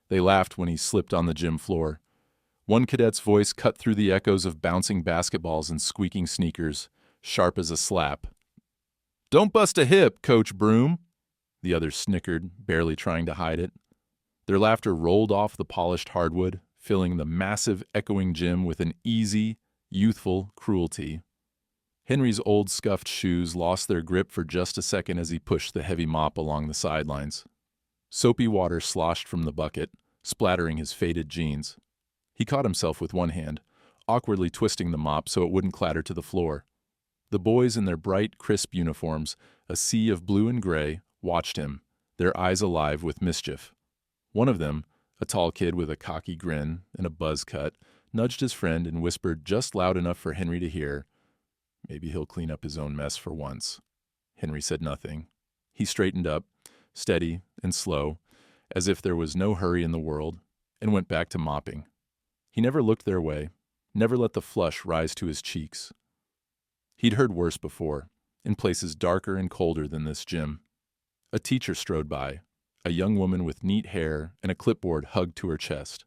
They laughed when he slipped on the gym floor. One cadet's voice cut through the echoes of bouncing basketballs and squeaking sneakers, sharp as a slap. "Don't bust a hip, Coach Broom," the other snickered, barely trying to hide it. Their laughter rolled off the polished hardwood, filling the massive, echoing gym with an easy, youthful cruelty. Henry's old scuffed shoes lost their grip for just a second as he pushed the heavy mop along the sidelines. Soapy water sloshed from the bucket, splattering his faded jeans. He caught himself with one hand, awkwardly twisting the mop so it wouldn't clatter to the floor. The boys in their bright, crisp uniforms, a sea of blue and gray, watched him, their eyes alive with mischief. One of them, a tall kid with a cocky grin and a buzz cut, nudged his friend and whispered just loud enough for Henry to hear, "Maybe he'll clean up his own mess for once." Henry said nothing. He straightened up, steady and slow, as if there was no hurry in the world, and went back to mopping. He never looked their way, never let the flush rise to his cheeks. He'd heard worse before, in places darker and colder than this gym. A teacher strode by, a young woman with neat hair and a clipboard hugged to her chest.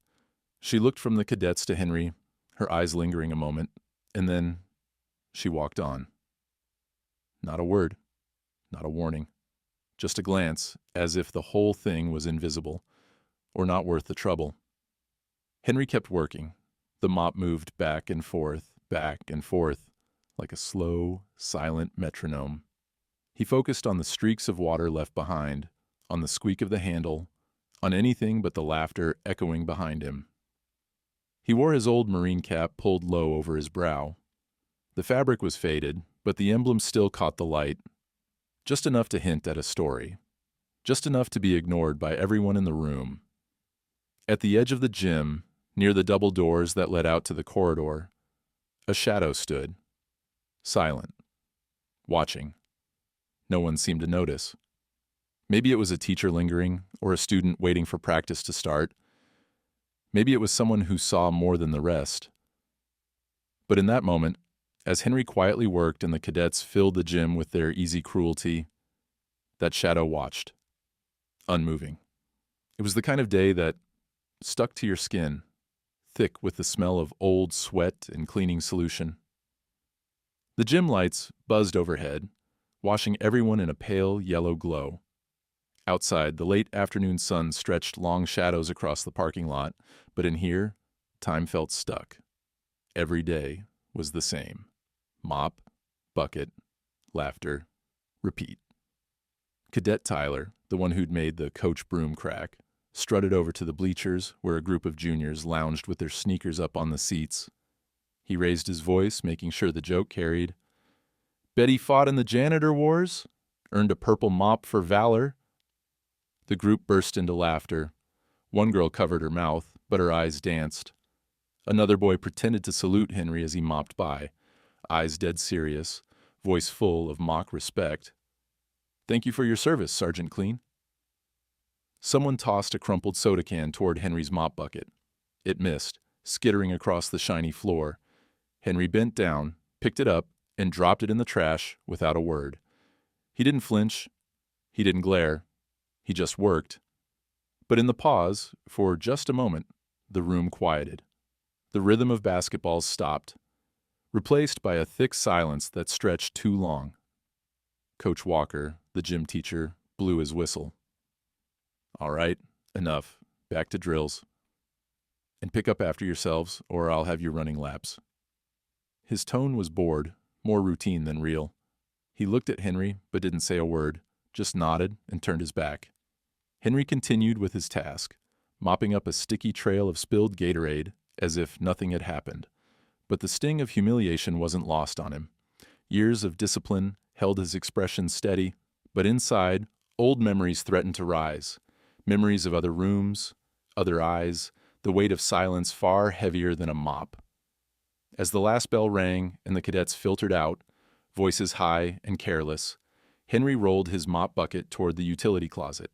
She looked from the cadets to Henry, her eyes lingering a moment, and then she walked on. Not a word, not a warning, just a glance, as if the whole thing was invisible, or not worth the trouble. Henry kept working. The mop moved back and forth, like a slow, silent metronome. He focused on the streaks of water left behind, on the squeak of the handle, on anything but the laughter echoing behind him. He wore his old Marine cap pulled low over his brow. The fabric was faded, but the emblem still caught the light, just enough to hint at a story, just enough to be ignored by everyone in the room. At the edge of the gym, near the double doors that led out to the corridor, a shadow stood, silent, watching. No one seemed to notice. Maybe it was a teacher lingering, or a student waiting for practice to start. Maybe it was someone who saw more than the rest. But in that moment, as Henry quietly worked and the cadets filled the gym with their easy cruelty, that shadow watched, unmoving. It was the kind of day that stuck to your skin, thick with the smell of old sweat and cleaning solution. The gym lights buzzed overhead, washing everyone in a pale yellow glow. Outside, the late afternoon sun stretched long shadows across the parking lot, but in here, time felt stuck. Every day was the same. Mop, bucket, laughter, repeat. Cadet Tyler, the one who'd made the Coach Broom crack, strutted over to the bleachers where a group of juniors lounged with their sneakers up on the seats. He raised his voice, making sure the joke carried. "Bet he fought in the Janitor Wars? Earned a purple mop for valor?" The group burst into laughter. One girl covered her mouth, but her eyes danced. Another boy pretended to salute Henry as he mopped by, eyes dead serious, voice full of mock respect. "Thank you for your service, Sergeant Clean." Someone tossed a crumpled soda can toward Henry's mop bucket. It missed, skittering across the shiny floor. Henry bent down, picked it up, and dropped it in the trash without a word. He didn't flinch. He didn't glare. He just worked. But in the pause, for just a moment, the room quieted. The rhythm of basketballs stopped, replaced by a thick silence that stretched too long. Coach Walker, the gym teacher, blew his whistle. "All right, enough. Back to drills. And pick up after yourselves, or I'll have you running laps." His tone was bored, more routine than real. He looked at Henry, but didn't say a word, just nodded and turned his back. Henry continued with his task, mopping up a sticky trail of spilled Gatorade as if nothing had happened. But the sting of humiliation wasn't lost on him. Years of discipline held his expression steady, but inside, old memories threatened to rise. Memories of other rooms, other eyes, the weight of silence far heavier than a mop. As the last bell rang and the cadets filtered out, voices high and careless, Henry rolled his mop bucket toward the utility closet.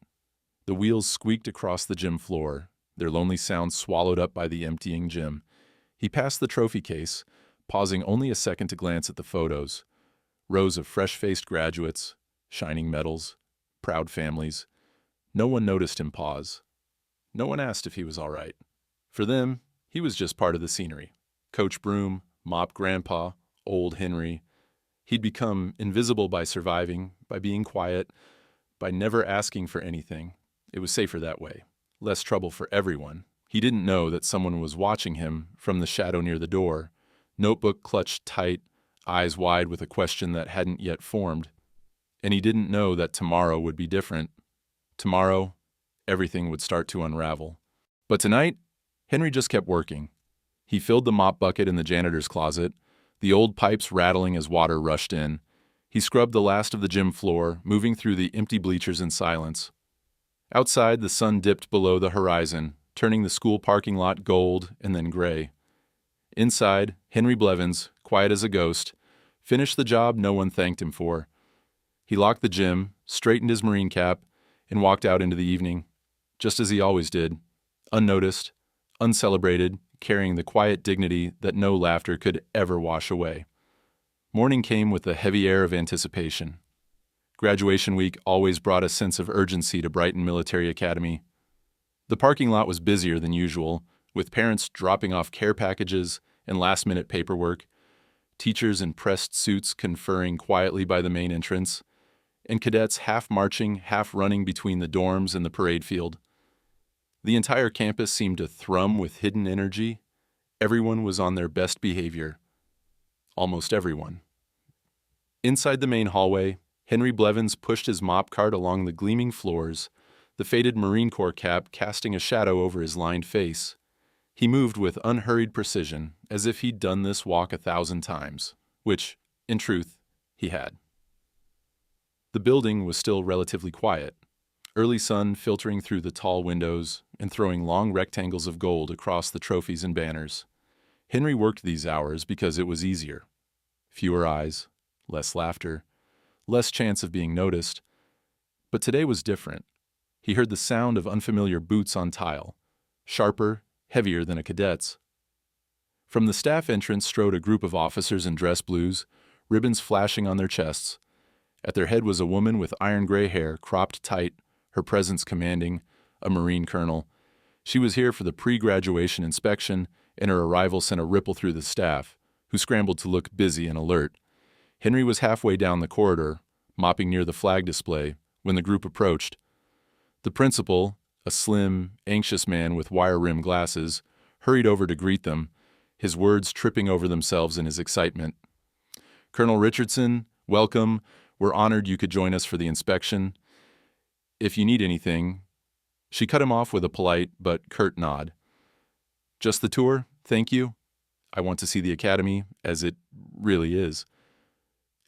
The wheels squeaked across the gym floor, their lonely sound swallowed up by the emptying gym. He passed the trophy case, pausing only a second to glance at the photos. Rows of fresh-faced graduates, shining medals, proud families. No one noticed him pause. No one asked if he was all right. For them, he was just part of the scenery. Coach Broom, Mop Grandpa, Old Henry. He'd become invisible by surviving, by being quiet, by never asking for anything. It was safer that way. Less trouble for everyone. He didn't know that someone was watching him from the shadow near the door, notebook clutched tight, eyes wide with a question that hadn't yet formed. And he didn't know that tomorrow would be different. Tomorrow, everything would start to unravel. But tonight, Henry just kept working. He filled the mop bucket in the janitor's closet, the old pipes rattling as water rushed in. He scrubbed the last of the gym floor, moving through the empty bleachers in silence. Outside, the sun dipped below the horizon, turning the school parking lot gold and then gray. Inside, Henry Blevins, quiet as a ghost, finished the job no one thanked him for. He locked the gym, straightened his Marine cap, and walked out into the evening, just as he always did, unnoticed, uncelebrated, carrying the quiet dignity that no laughter could ever wash away. Morning came with a heavy air of anticipation. Graduation week always brought a sense of urgency to Brighton Military Academy. The parking lot was busier than usual, with parents dropping off care packages and last-minute paperwork, teachers in pressed suits conferring quietly by the main entrance, and cadets half marching, half running between the dorms and the parade field. The entire campus seemed to thrum with hidden energy. Everyone was on their best behavior. Almost everyone. Inside the main hallway, Henry Blevins pushed his mop cart along the gleaming floors, the faded Marine Corps cap casting a shadow over his lined face. He moved with unhurried precision, as if he'd done this walk 1,000 times, which, in truth, he had. The building was still relatively quiet, early sun filtering through the tall windows and throwing long rectangles of gold across the trophies and banners. Henry worked these hours because it was easier. Fewer eyes, less laughter, less chance of being noticed. But today was different. He heard the sound of unfamiliar boots on tile, sharper, heavier than a cadet's. From the staff entrance strode a group of officers in dress blues, ribbons flashing on their chests. At their head was a woman with iron gray hair, cropped tight, her presence commanding, a Marine colonel. She was here for the pre-graduation inspection, and her arrival sent a ripple through the staff, who scrambled to look busy and alert. Henry was halfway down the corridor, mopping near the flag display, when the group approached. The principal, a slim, anxious man with wire-rimmed glasses, hurried over to greet them, his words tripping over themselves in his excitement. "Colonel Richardson, welcome. We're honored you could join us for the inspection. If you need anything..." She cut him off with a polite but curt nod. "Just the tour? Thank you. I want to see the academy, as it really is."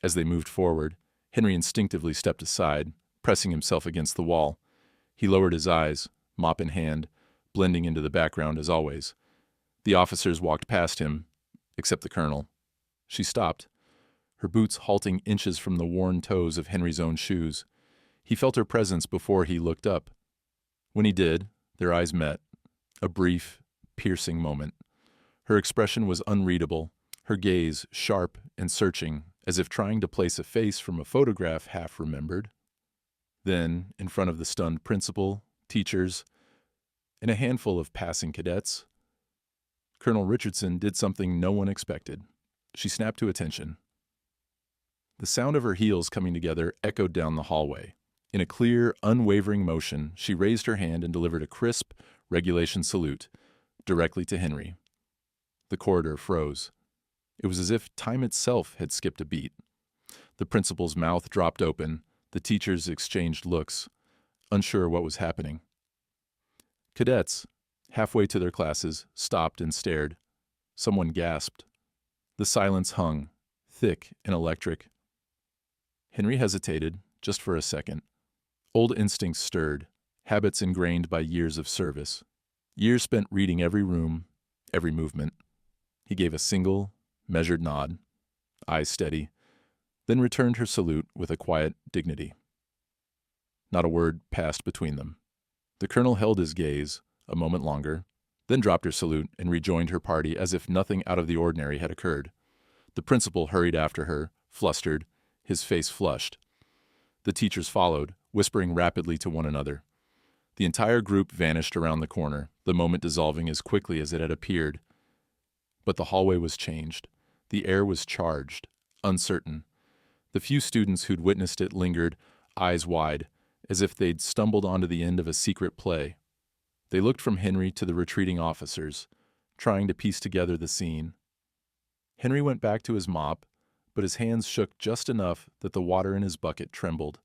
As they moved forward, Henry instinctively stepped aside, pressing himself against the wall. He lowered his eyes, mop in hand, blending into the background as always. The officers walked past him, except the colonel. She stopped, her boots halting inches from the worn toes of Henry's own shoes. He felt her presence before he looked up. When he did, their eyes met, a brief, piercing moment. Her expression was unreadable, her gaze sharp and searching, as if trying to place a face from a photograph half remembered. Then, in front of the stunned principal, teachers, and a handful of passing cadets, Colonel Richardson did something no one expected. She snapped to attention. The sound of her heels coming together echoed down the hallway. In a clear, unwavering motion, she raised her hand and delivered a crisp, regulation salute, directly to Henry. The corridor froze. It was as if time itself had skipped a beat. The principal's mouth dropped open, the teachers exchanged looks, unsure what was happening. Cadets, halfway to their classes, stopped and stared. Someone gasped. The silence hung, thick and electric. Henry hesitated, just for a second. Old instincts stirred, habits ingrained by years of service. Years spent reading every room, every movement. He gave a single, measured nod, eyes steady, then returned her salute with a quiet dignity. Not a word passed between them. The colonel held his gaze a moment longer, then dropped her salute and rejoined her party as if nothing out of the ordinary had occurred. The principal hurried after her, flustered, his face flushed. The teachers followed, whispering rapidly to one another. The entire group vanished around the corner, the moment dissolving as quickly as it had appeared. But the hallway was changed. The air was charged, uncertain. The few students who'd witnessed it lingered, eyes wide, as if they'd stumbled onto the end of a secret play. They looked from Henry to the retreating officers, trying to piece together the scene. Henry went back to his mop, but his hands shook just enough that the water in his bucket trembled.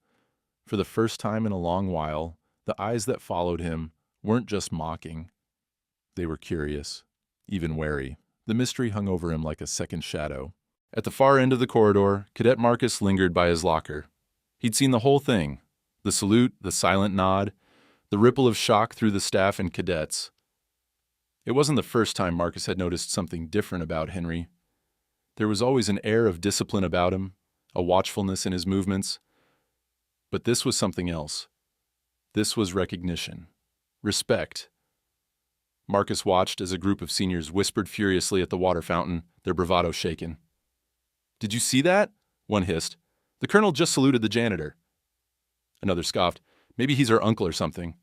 For the first time in a long while, the eyes that followed him weren't just mocking. They were curious, even wary. The mystery hung over him like a second shadow. At the far end of the corridor, Cadet Marcus lingered by his locker. He'd seen the whole thing, the salute, the silent nod, the ripple of shock through the staff and cadets. It wasn't the first time Marcus had noticed something different about Henry. There was always an air of discipline about him, a watchfulness in his movements. But this was something else. This was recognition, respect. Marcus watched as a group of seniors whispered furiously at the water fountain, their bravado shaken. "Did you see that?" one hissed. "The colonel just saluted the janitor." Another scoffed. "Maybe he's our uncle or something."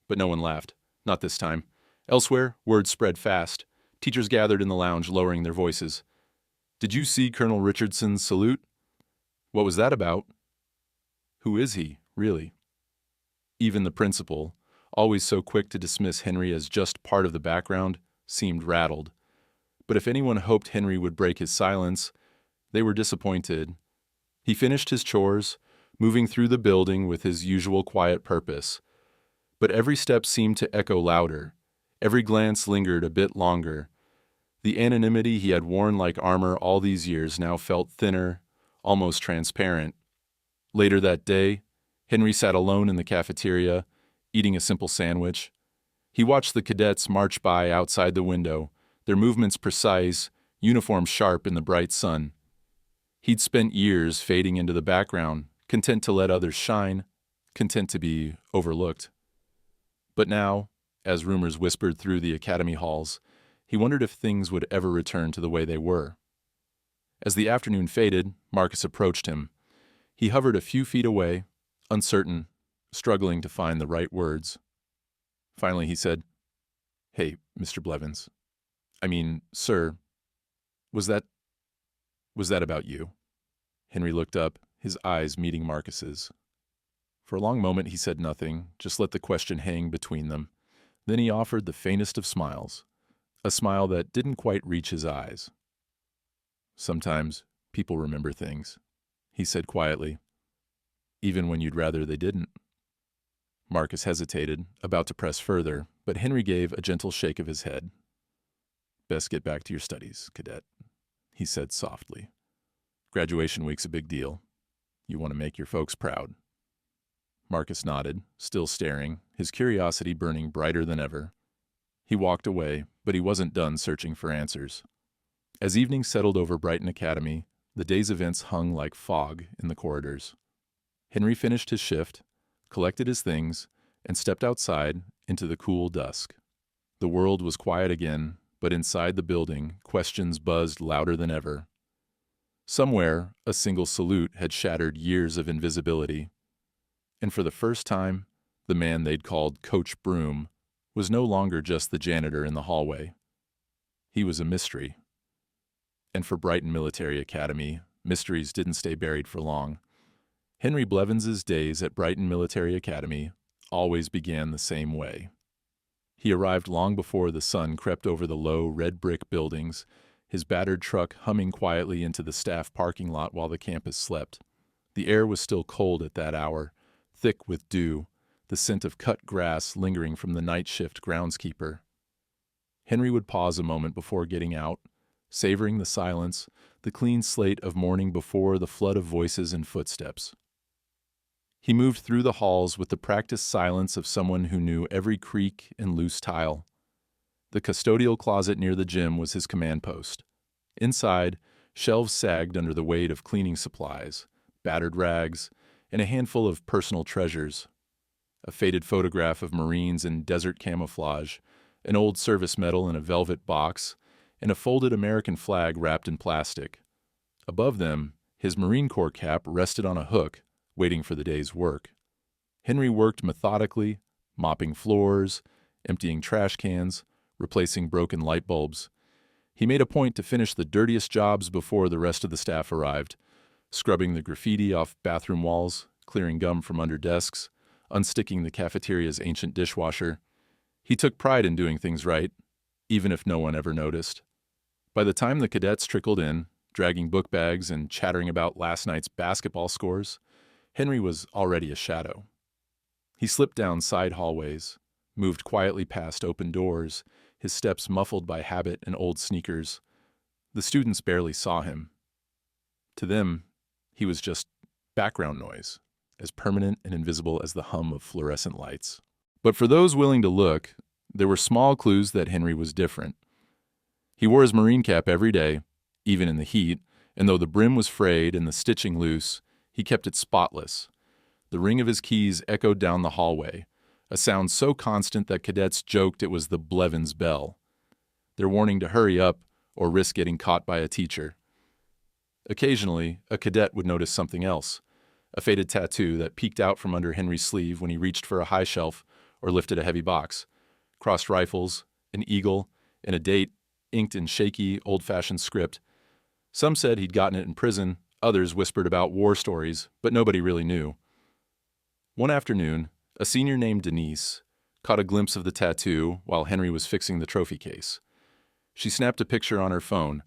But no one laughed. Not this time. Elsewhere, word spread fast. Teachers gathered in the lounge, lowering their voices. "Did you see Colonel Richardson's salute? What was that about? Who is he, really?" Even the principal, always so quick to dismiss Henry as just part of the background, seemed rattled. But if anyone hoped Henry would break his silence, they were disappointed. He finished his chores, moving through the building with his usual quiet purpose. But every step seemed to echo louder. Every glance lingered a bit longer. The anonymity he had worn like armor all these years now felt thinner, almost transparent. Later that day, Henry sat alone in the cafeteria, eating a simple sandwich. He watched the cadets march by outside the window, their movements precise, uniforms sharp in the bright sun. He'd spent years fading into the background, content to let others shine, content to be overlooked. But now, as rumors whispered through the academy halls, he wondered if things would ever return to the way they were. As the afternoon faded, Marcus approached him. He hovered a few feet away, uncertain, struggling to find the right words. Finally he said, "Hey, Mr. Blevins. Sir, was that about you?" Henry looked up, his eyes meeting Marcus's. For a long moment he said nothing, just let the question hang between them. Then he offered the faintest of smiles, a smile that didn't quite reach his eyes. "Sometimes people remember things," he said quietly, "even when you'd rather they didn't." Marcus hesitated, about to press further, but Henry gave a gentle shake of his head. "Best get back to your studies, cadet," he said softly. "Graduation week's a big deal. You want to make your folks proud." Marcus nodded, still staring, his curiosity burning brighter than ever. He walked away, but he wasn't done searching for answers. As evening settled over Brighton Academy, the day's events hung like fog in the corridors. Henry finished his shift, collected his things, and stepped outside into the cool dusk. The world was quiet again, but inside the building, questions buzzed louder than ever. Somewhere, a single salute had shattered years of invisibility. And for the first time, the man they'd called Coach Broom was no longer just the janitor in the hallway. He was a mystery. And for Brighton Military Academy, mysteries didn't stay buried for long. Henry Blevins's days at Brighton Military Academy always began the same way. He arrived long before the sun crept over the low, red brick buildings, his battered truck humming quietly into the staff parking lot while the campus slept. The air was still cold at that hour, thick with dew, the scent of cut grass lingering from the night shift groundskeeper. Henry would pause a moment before getting out, savoring the silence, the clean slate of morning before the flood of voices and footsteps. He moved through the halls with the practiced silence of someone who knew every creak and loose tile. The custodial closet near the gym was his command post. Inside, shelves sagged under the weight of cleaning supplies, battered rags, and a handful of personal treasures. A faded photograph of Marines in desert camouflage, an old service medal in a velvet box, and a folded American flag wrapped in plastic. Above them, his Marine Corps cap rested on a hook, waiting for the day's work. Henry worked methodically, mopping floors, emptying trash cans, replacing broken light bulbs. He made a point to finish the dirtiest jobs before the rest of the staff arrived, scrubbing the graffiti off bathroom walls, clearing gum from under desks, unsticking the cafeteria's ancient dishwasher. He took pride in doing things right, even if no one ever noticed. By the time the cadets trickled in, dragging book bags and chattering about last night's basketball scores, Henry was already a shadow. He slipped down side hallways, moved quietly past open doors, his steps muffled by habit and old sneakers. The students barely saw him. To them, he was just background noise, as permanent and invisible as the hum of fluorescent lights. But for those willing to look, there were small clues that Henry was different. He wore his Marine cap every day, even in the heat, and though the brim was frayed and the stitching loose, he kept it spotless. The ring of his keys echoed down the hallway, a sound so constant that cadets joked it was the Blevins bell, their warning to hurry up or risk getting caught by a teacher. Occasionally, a cadet would notice something else, a faded tattoo that peeked out from under Henry's sleeve when he reached for a high shelf or lifted a heavy box, crossed rifles, an eagle, and a date inked in shaky, old-fashioned script. Some said he'd gotten it in prison, others whispered about war stories, but nobody really knew. One afternoon, a senior named Denise caught a glimpse of the tattoo while Henry was fixing the trophy case. She snapped a picture on her phone,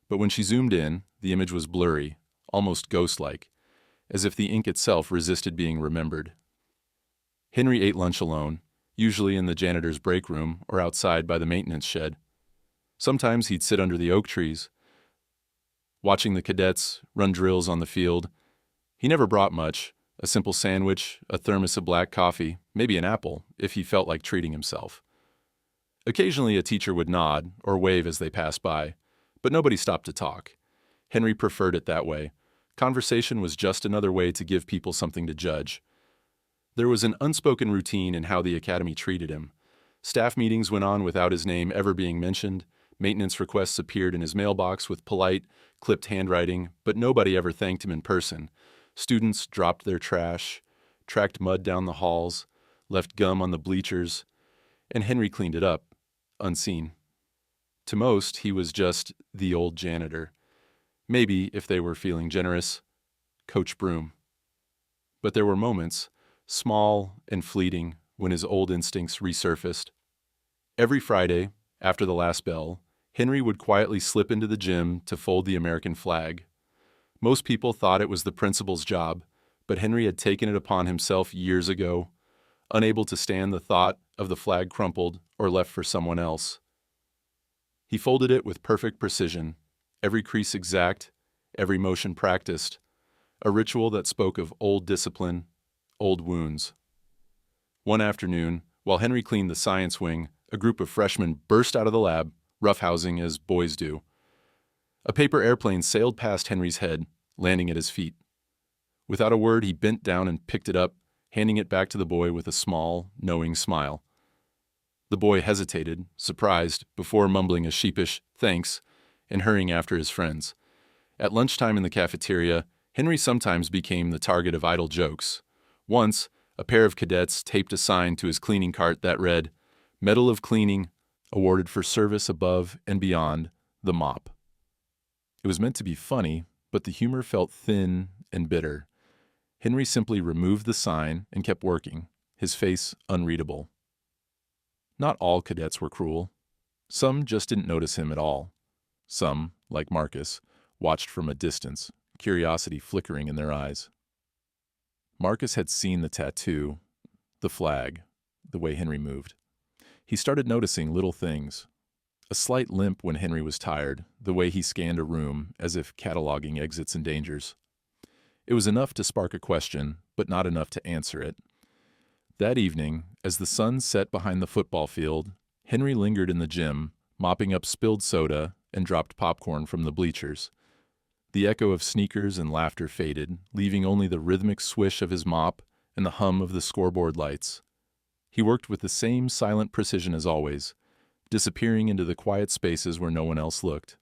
but when she zoomed in, the image was blurry, almost ghost-like, as if the ink itself resisted being remembered. Henry ate lunch alone, usually in the janitor's break room or outside by the maintenance shed. Sometimes he'd sit under the oak trees, watching the cadets run drills on the field. He never brought much, a simple sandwich, a thermos of black coffee, maybe an apple, if he felt like treating himself. Occasionally a teacher would nod or wave as they passed by, but nobody stopped to talk. Henry preferred it that way. Conversation was just another way to give people something to judge. There was an unspoken routine in how the academy treated him. Staff meetings went on without his name ever being mentioned. Maintenance requests appeared in his mailbox with polite, clipped handwriting, but nobody ever thanked him in person. Students dropped their trash, tracked mud down the halls, left gum on the bleachers, and Henry cleaned it up, unseen. To most, he was just the old janitor. Maybe, if they were feeling generous, Coach Broom. But there were moments, small and fleeting, when his old instincts resurfaced. Every Friday, after the last bell, Henry would quietly slip into the gym to fold the American flag. Most people thought it was the principal's job, but Henry had taken it upon himself years ago, unable to stand the thought of the flag crumpled or left for someone else. He folded it with perfect precision, every crease exact, every motion practiced, a ritual that spoke of old discipline, old wounds. One afternoon, while Henry cleaned the science wing, a group of freshmen burst out of the lab, roughhousing as boys do. A paper airplane sailed past Henry's head, landing at his feet. Without a word, he bent down and picked it up, handing it back to the boy with a small, knowing smile. The boy hesitated, surprised, before mumbling a sheepish thanks and hurrying after his friends. At lunchtime in the cafeteria, Henry sometimes became the target of idle jokes. Once, a pair of cadets taped a sign to his cleaning cart that read, "Medal of Cleaning, awarded for service above and beyond the mop." It was meant to be funny, but the humor felt thin and bitter. Henry simply removed the sign and kept working, his face unreadable. Not all cadets were cruel. Some just didn't notice him at all. Some, like Marcus, watched from a distance, curiosity flickering in their eyes. Marcus had seen the tattoo, the flag, the way Henry moved. He started noticing little things. A slight limp when Henry was tired, the way he scanned a room as if cataloging exits and dangers. It was enough to spark a question, but not enough to answer it. That evening, as the sun set behind the football field, Henry lingered in the gym, mopping up spilled soda and dropped popcorn from the bleachers. The echo of sneakers and laughter faded, leaving only the rhythmic swish of his mop and the hum of the scoreboard lights. He worked with the same silent precision as always, disappearing into the quiet spaces where no one else looked.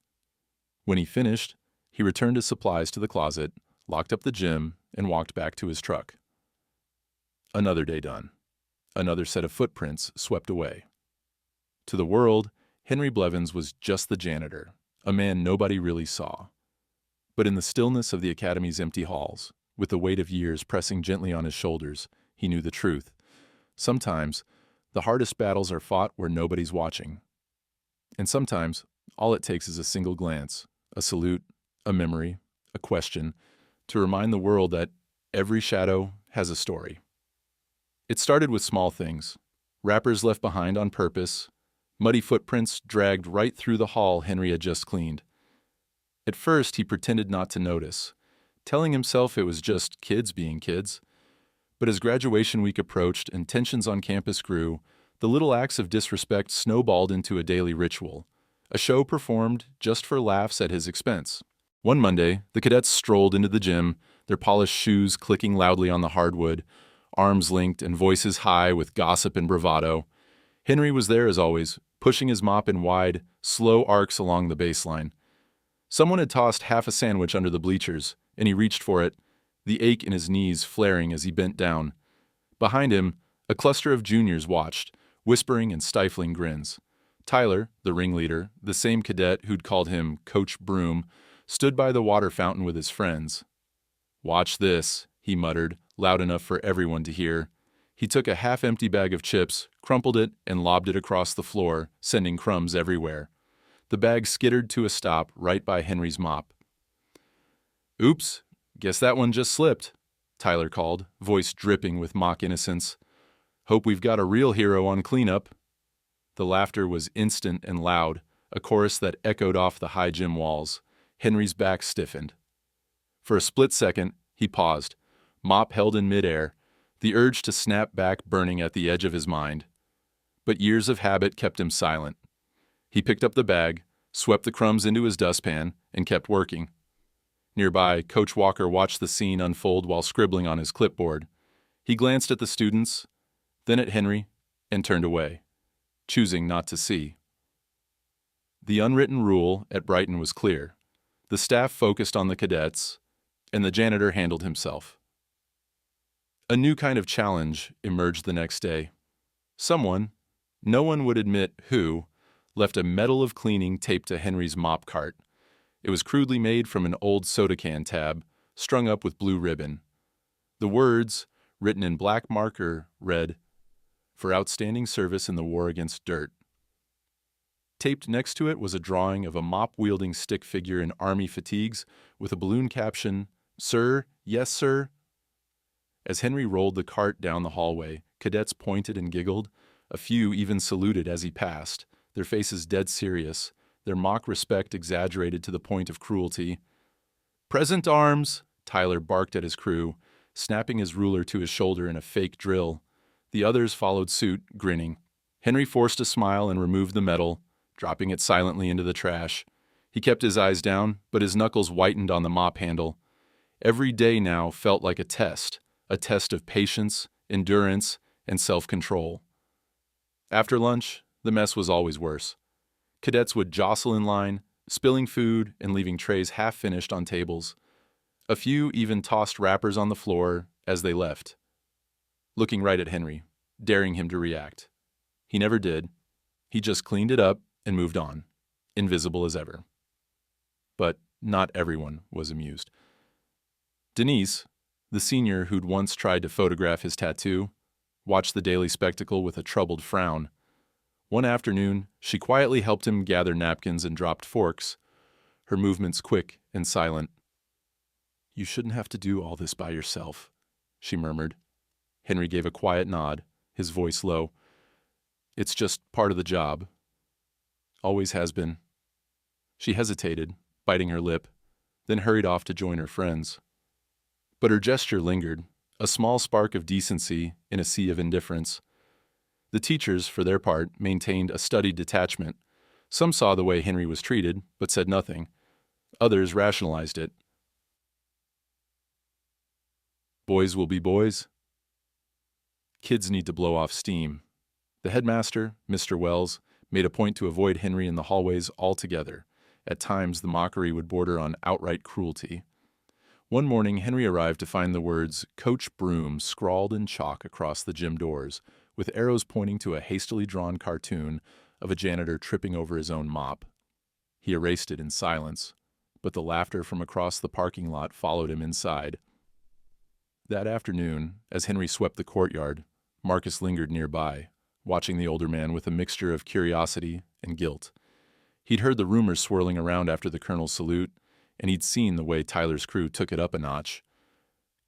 When he finished, he returned his supplies to the closet, locked up the gym, and walked back to his truck. Another day done. Another set of footprints swept away. To the world, Henry Blevins was just the janitor, a man nobody really saw. But in the stillness of the academy's empty halls, with the weight of years pressing gently on his shoulders, he knew the truth. Sometimes, the hardest battles are fought where nobody's watching. And sometimes, all it takes is a single glance, a salute, a memory, a question, to remind the world that every shadow has a story. It started with small things. Wrappers left behind on purpose, muddy footprints dragged right through the hall Henry had just cleaned. At first, he pretended not to notice, telling himself it was just kids being kids. But as graduation week approached and tensions on campus grew, the little acts of disrespect snowballed into a daily ritual, a show performed just for laughs at his expense. One Monday, the cadets strolled into the gym, their polished shoes clicking loudly on the hardwood, arms linked and voices high with gossip and bravado. Henry was there as always, pushing his mop in wide, slow arcs along the baseline. Someone had tossed half a sandwich under the bleachers, and he reached for it, the ache in his knees flaring as he bent down. Behind him, a cluster of juniors watched, whispering and stifling grins. Tyler, the ringleader, the same cadet who'd called him Coach Broom, stood by the water fountain with his friends. "Watch this," he muttered, loud enough for everyone to hear. He took a half-empty bag of chips, crumpled it, and lobbed it across the floor, sending crumbs everywhere. The bag skittered to a stop right by Henry's mop. "Oops, guess that one just slipped," Tyler called, voice dripping with mock innocence. "Hope we've got a real hero on cleanup." The laughter was instant and loud, a chorus that echoed off the high gym walls. Henry's back stiffened. For a split second, he paused, mop held in midair, the urge to snap back burning at the edge of his mind. But years of habit kept him silent. He picked up the bag, swept the crumbs into his dustpan, and kept working. Nearby, Coach Walker watched the scene unfold while scribbling on his clipboard. He glanced at the students, then at Henry, and turned away, choosing not to see. The unwritten rule at Brighton was clear. The staff focused on the cadets, and the janitor handled himself. A new kind of challenge emerged the next day. Someone, no one would admit who, left a medal of cleaning taped to Henry's mop cart. It was crudely made from an old soda can tab, strung up with blue ribbon. The words, written in black marker, read, "For outstanding service in the war against dirt." Taped next to it was a drawing of a mop-wielding stick figure in army fatigues with a balloon caption, "Sir, yes, sir." As Henry rolled the cart down the hallway, cadets pointed and giggled. A few even saluted as he passed, their faces dead serious, their mock respect exaggerated to the point of cruelty. "Present arms!" Tyler barked at his crew, snapping his ruler to his shoulder in a fake drill. The others followed suit, grinning. Henry forced a smile and removed the medal, dropping it silently into the trash. He kept his eyes down, but his knuckles whitened on the mop handle. Every day now felt like a test of patience, endurance, and self-control. After lunch, the mess was always worse. Cadets would jostle in line, spilling food and leaving trays half-finished on tables. A few even tossed wrappers on the floor as they left, looking right at Henry, daring him to react. He never did. He just cleaned it up and moved on, invisible as ever. But not everyone was amused. Denise, the senior who'd once tried to photograph his tattoo, watched the daily spectacle with a troubled frown. One afternoon, she quietly helped him gather napkins and dropped forks, her movements quick and silent. "You shouldn't have to do all this by yourself," she murmured. Henry gave a quiet nod, his voice low. "It's just part of the job. Always has been." She hesitated, biting her lip, then hurried off to join her friends. But her gesture lingered, a small spark of decency in a sea of indifference. The teachers, for their part, maintained a studied detachment. Some saw the way Henry was treated, but said nothing. Others rationalized it. Boys will be boys. Kids need to blow off steam. The headmaster, Mr. Wells, made a point to avoid Henry in the hallways altogether. At times, the mockery would border on outright cruelty. One morning, Henry arrived to find the words "Coach Broom" scrawled in chalk across the gym doors, with arrows pointing to a hastily drawn cartoon of a janitor tripping over his own mop. He erased it in silence, but the laughter from across the parking lot followed him inside. That afternoon, as Henry swept the courtyard, Marcus lingered nearby, watching the older man with a mixture of curiosity and guilt. He'd heard the rumors swirling around after the colonel's salute, and he'd seen the way Tyler's crew took it up a notch.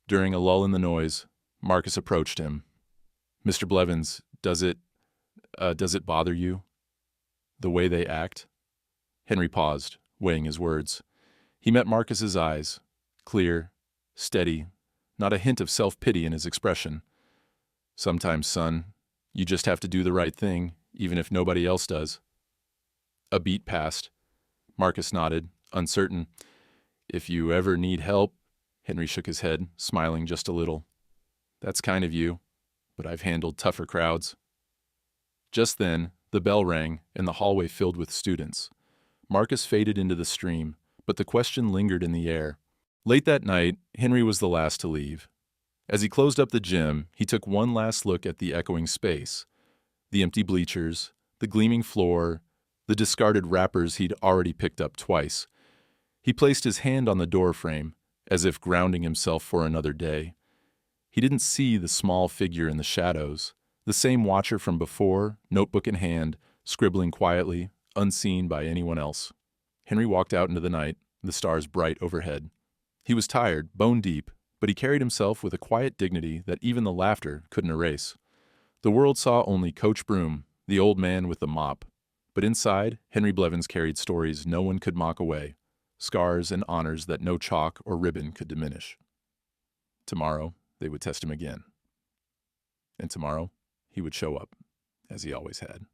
During a lull in the noise, Marcus approached him. "Mr. Blevins, does it bother you? The way they act?" Henry paused, weighing his words. He met Marcus's eyes, clear, steady, not a hint of self-pity in his expression. "Sometimes, son, you just have to do the right thing, even if nobody else does." A beat passed. Marcus nodded, uncertain. "If you ever need help," Henry shook his head, smiling just a little. "That's kind of you, but I've handled tougher crowds." Just then, the bell rang and the hallway filled with students. Marcus faded into the stream, but the question lingered in the air. Late that night, Henry was the last to leave. As he closed up the gym, he took one last look at the echoing space. The empty bleachers, the gleaming floor, the discarded wrappers he'd already picked up twice. He placed his hand on the door frame, as if grounding himself for another day. He didn't see the small figure in the shadows, the same watcher from before, notebook in hand, scribbling quietly, unseen by anyone else. Henry walked out into the night, the stars bright overhead. He was tired, bone deep, but he carried himself with a quiet dignity that even the laughter couldn't erase. The world saw only Coach Broom, the old man with the mop. But inside, Henry Blevins carried stories no one could mock away, scars and honors that no chalk or ribbon could diminish. Tomorrow, they would test him again. And tomorrow, he would show up, as he always had.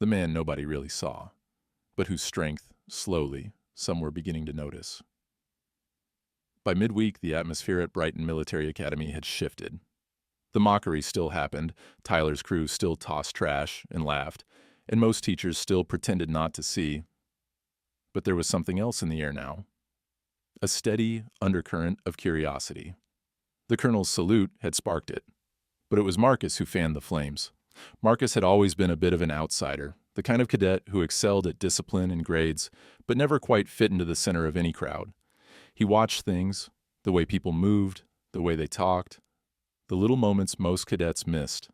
The man nobody really saw, but whose strength, slowly, some were beginning to notice. By midweek, the atmosphere at Brighton Military Academy had shifted. The mockery still happened, Tyler's crew still tossed trash and laughed, and most teachers still pretended not to see. But there was something else in the air now. A steady undercurrent of curiosity. The colonel's salute had sparked it, but it was Marcus who fanned the flames. Marcus had always been a bit of an outsider, the kind of cadet who excelled at discipline and grades, but never quite fit into the center of any crowd. He watched things, the way people moved, the way they talked, the little moments most cadets missed.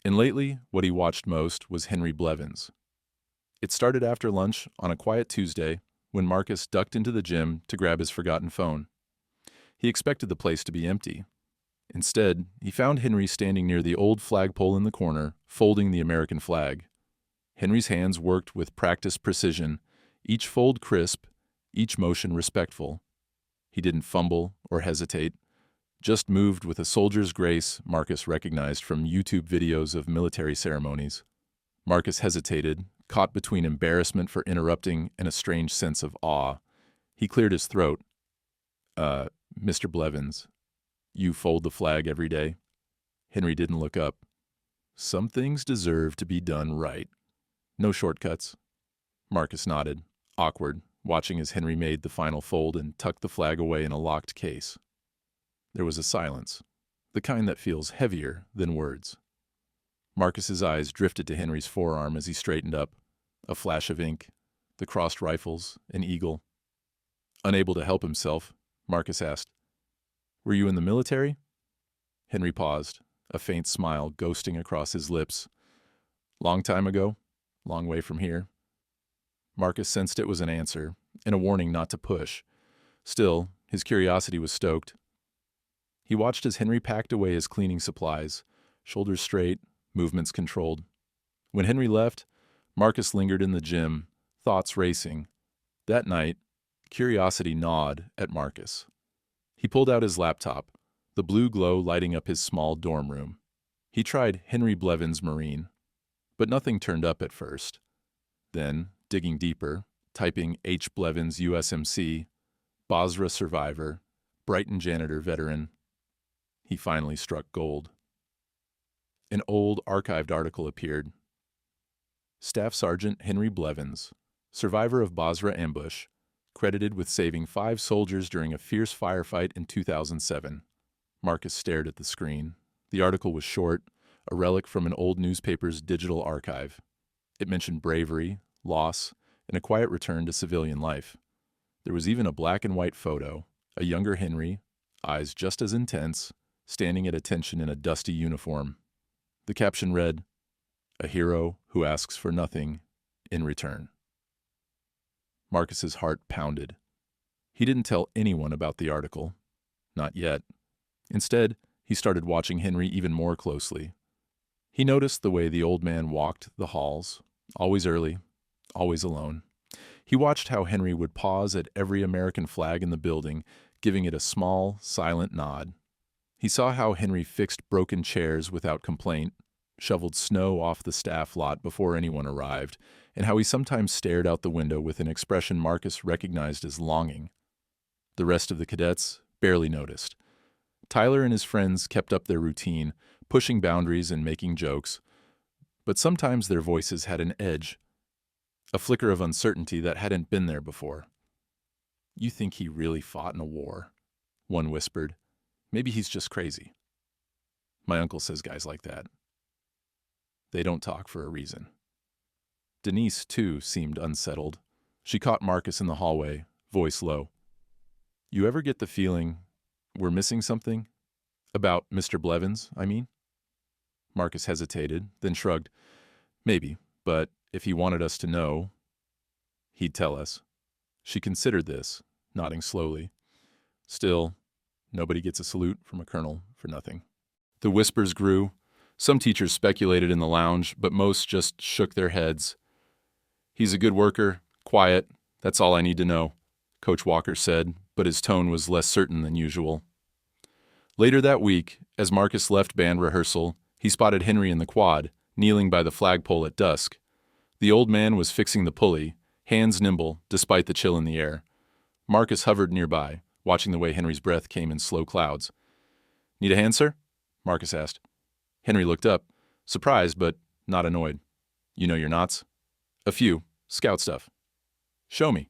And lately, what he watched most was Henry Blevins. It started after lunch on a quiet Tuesday when Marcus ducked into the gym to grab his forgotten phone. He expected the place to be empty. Instead, he found Henry standing near the old flagpole in the corner, folding the American flag. Henry's hands worked with practiced precision, each fold crisp, each motion respectful. He didn't fumble or hesitate, just moved with a soldier's grace Marcus recognized from YouTube videos of military ceremonies. Marcus hesitated, caught between embarrassment for interrupting and a strange sense of awe. He cleared his throat. Mr. Blevins, you fold the flag every day?" Henry didn't look up. "Some things deserve to be done right. No shortcuts." Marcus nodded, awkward, watching as Henry made the final fold and tucked the flag away in a locked case. There was a silence, the kind that feels heavier than words. Marcus's eyes drifted to Henry's forearm as he straightened up, a flash of ink, the crossed rifles, an eagle. Unable to help himself, Marcus asked, "Were you in the military?" Henry paused, a faint smile ghosting across his lips. "Long time ago, long way from here." Marcus sensed it was an answer, and a warning not to push. Still, his curiosity was stoked. He watched as Henry packed away his cleaning supplies, shoulders straight, movements controlled. When Henry left, Marcus lingered in the gym, thoughts racing. That night, curiosity gnawed at Marcus. He pulled out his laptop, the blue glow lighting up his small dorm room. He tried Henry Blevins Marine, but nothing turned up at first. Then, digging deeper, typing H. Blevins USMC, Basra survivor, Brighton janitor veteran, he finally struck gold. An old archived article appeared. Staff Sergeant Henry Blevins, survivor of Basra ambush, credited with saving 5 soldiers during a fierce firefight in 2007. Marcus stared at the screen, The article was short, a relic from an old newspaper's digital archive. It mentioned bravery, loss, and a quiet return to civilian life. There was even a black and white photo, a younger Henry, eyes just as intense, standing at attention in a dusty uniform. The caption read, "A hero who asks for nothing in return." Marcus's heart pounded. He didn't tell anyone about the article. Not yet. Instead, he started watching Henry even more closely. He noticed the way the old man walked the halls, always early, always alone. He watched how Henry would pause at every American flag in the building, giving it a small, silent nod. He saw how Henry fixed broken chairs without complaint, shoveled snow off the staff lot before anyone arrived, and how he sometimes stared out the window with an expression Marcus recognized as longing. The rest of the cadets barely noticed. Tyler and his friends kept up their routine, pushing boundaries and making jokes, but sometimes their voices had an edge, a flicker of uncertainty that hadn't been there before. "You think he really fought in a war?" one whispered. "Maybe he's just crazy." "My uncle says guys like that. They don't talk for a reason." Denise, too, seemed unsettled. She caught Marcus in the hallway, voice low. "You ever get the feeling we're missing something? About Mr. Blevins, I mean?" Marcus hesitated, then shrugged. "Maybe, but if he wanted us to know, he'd tell us." She considered this, nodding slowly. Still, nobody gets a salute from a colonel for nothing. The whispers grew. Some teachers speculated in the lounge, but most just shook their heads. "He's a good worker, quiet, that's all I need to know," Coach Walker said, but his tone was less certain than usual. Later that week, as Marcus left band rehearsal, he spotted Henry in the quad, kneeling by the flagpole at dusk. The old man was fixing the pulley, hands nimble despite the chill in the air. Marcus hovered nearby, watching the way Henry's breath came in slow clouds. "Need a hand, sir?" Marcus asked. Henry looked up, surprised but not annoyed. "You know your knots?" "A few. Scout stuff." "Show me."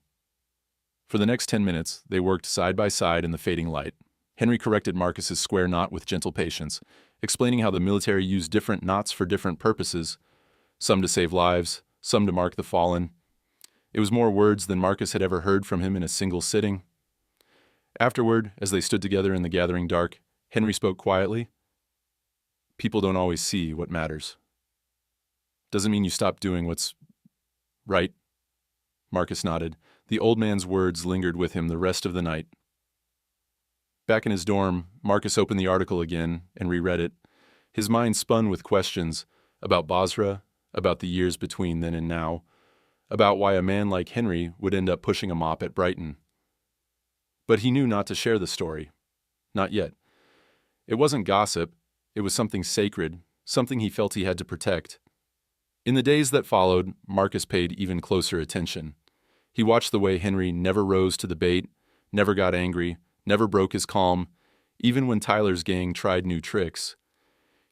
For the next 10 minutes, they worked side by side in the fading light. Henry corrected Marcus's square knot with gentle patience, explaining how the military used different knots for different purposes, some to save lives, some to mark the fallen. It was more words than Marcus had ever heard from him in a single sitting. Afterward, as they stood together in the gathering dark, Henry spoke quietly. "People don't always see what matters." "Doesn't mean you stop doing what's right." Marcus nodded. The old man's words lingered with him the rest of the night. Back in his dorm, Marcus opened the article again and reread it. His mind spun with questions about Basra, about the years between then and now, about why a man like Henry would end up pushing a mop at Brighton. But he knew not to share the story. Not yet. It wasn't gossip. It was something sacred, something he felt he had to protect. In the days that followed, Marcus paid even closer attention. He watched the way Henry never rose to the bait, never got angry, never broke his calm, even when Tyler's gang tried new tricks.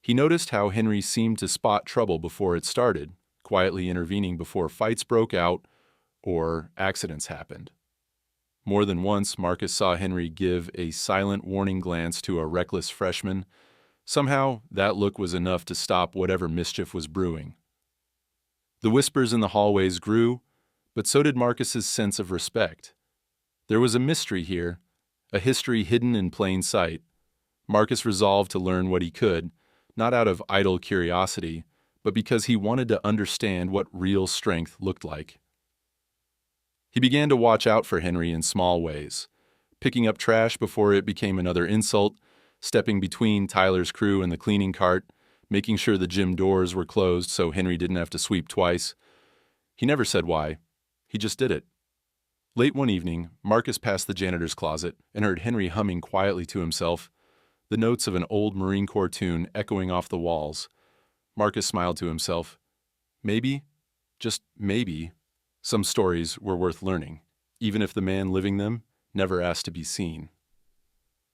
He noticed how Henry seemed to spot trouble before it started, quietly intervening before fights broke out or accidents happened. More than once, Marcus saw Henry give a silent warning glance to a reckless freshman. Somehow, that look was enough to stop whatever mischief was brewing. The whispers in the hallways grew, but so did Marcus's sense of respect. There was a mystery here, a history hidden in plain sight. Marcus resolved to learn what he could, not out of idle curiosity, but because he wanted to understand what real strength looked like. He began to watch out for Henry in small ways, picking up trash before it became another insult, stepping between Tyler's crew and the cleaning cart, making sure the gym doors were closed so Henry didn't have to sweep twice. He never said why. He just did it. Late one evening, Marcus passed the janitor's closet and heard Henry humming quietly to himself, the notes of an old Marine Corps tune echoing off the walls. Marcus smiled to himself. Maybe, just maybe, some stories were worth learning, even if the man living them never asked to be seen.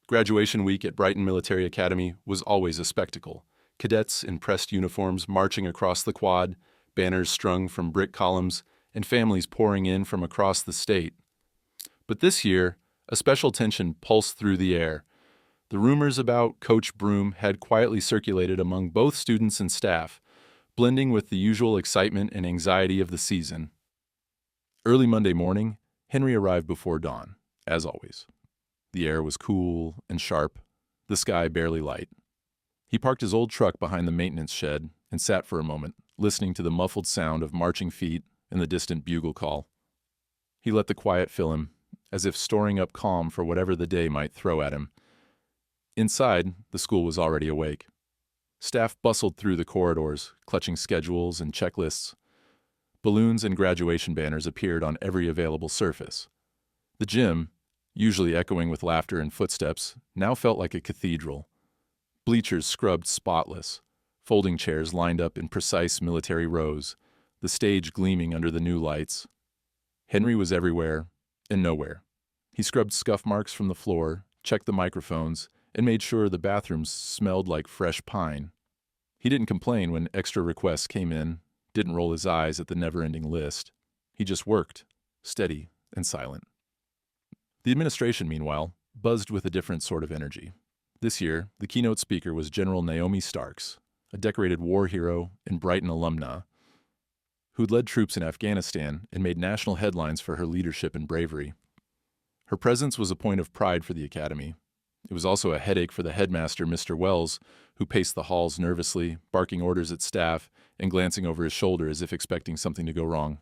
Graduation week at Brighton Military Academy was always a spectacle. Cadets in pressed uniforms marching across the quad, banners strung from brick columns, and families pouring in from across the state. But this year, a special tension pulsed through the air. The rumors about Coach Broom had quietly circulated among both students and staff, blending with the usual excitement and anxiety of the season. Early Monday morning, Henry arrived before dawn, as always. The air was cool and sharp, the sky barely light. He parked his old truck behind the maintenance shed and sat for a moment, listening to the muffled sound of marching feet and the distant bugle call. He let the quiet fill him, as if storing up calm for whatever the day might throw at him. Inside, the school was already awake. Staff bustled through the corridors, clutching schedules and checklists. Balloons and graduation banners appeared on every available surface. The gym, usually echoing with laughter and footsteps, now felt like a cathedral. Bleachers scrubbed spotless, folding chairs lined up in precise military rows, the stage gleaming under the new lights. Henry was everywhere and nowhere. He scrubbed scuff marks from the floor, checked the microphones, and made sure the bathrooms smelled like fresh pine. He didn't complain when extra requests came in, didn't roll his eyes at the never-ending list. He just worked, steady and silent. The administration, meanwhile, buzzed with a different sort of energy. This year, the keynote speaker was General Naomi Starks, a decorated war hero and Brighton alumna, who'd led troops in Afghanistan and made national headlines for her leadership and bravery. Her presence was a point of pride for the academy. It was also a headache for the headmaster, Mr. Wells, who paced the halls nervously, barking orders at staff and glancing over his shoulder as if expecting something to go wrong.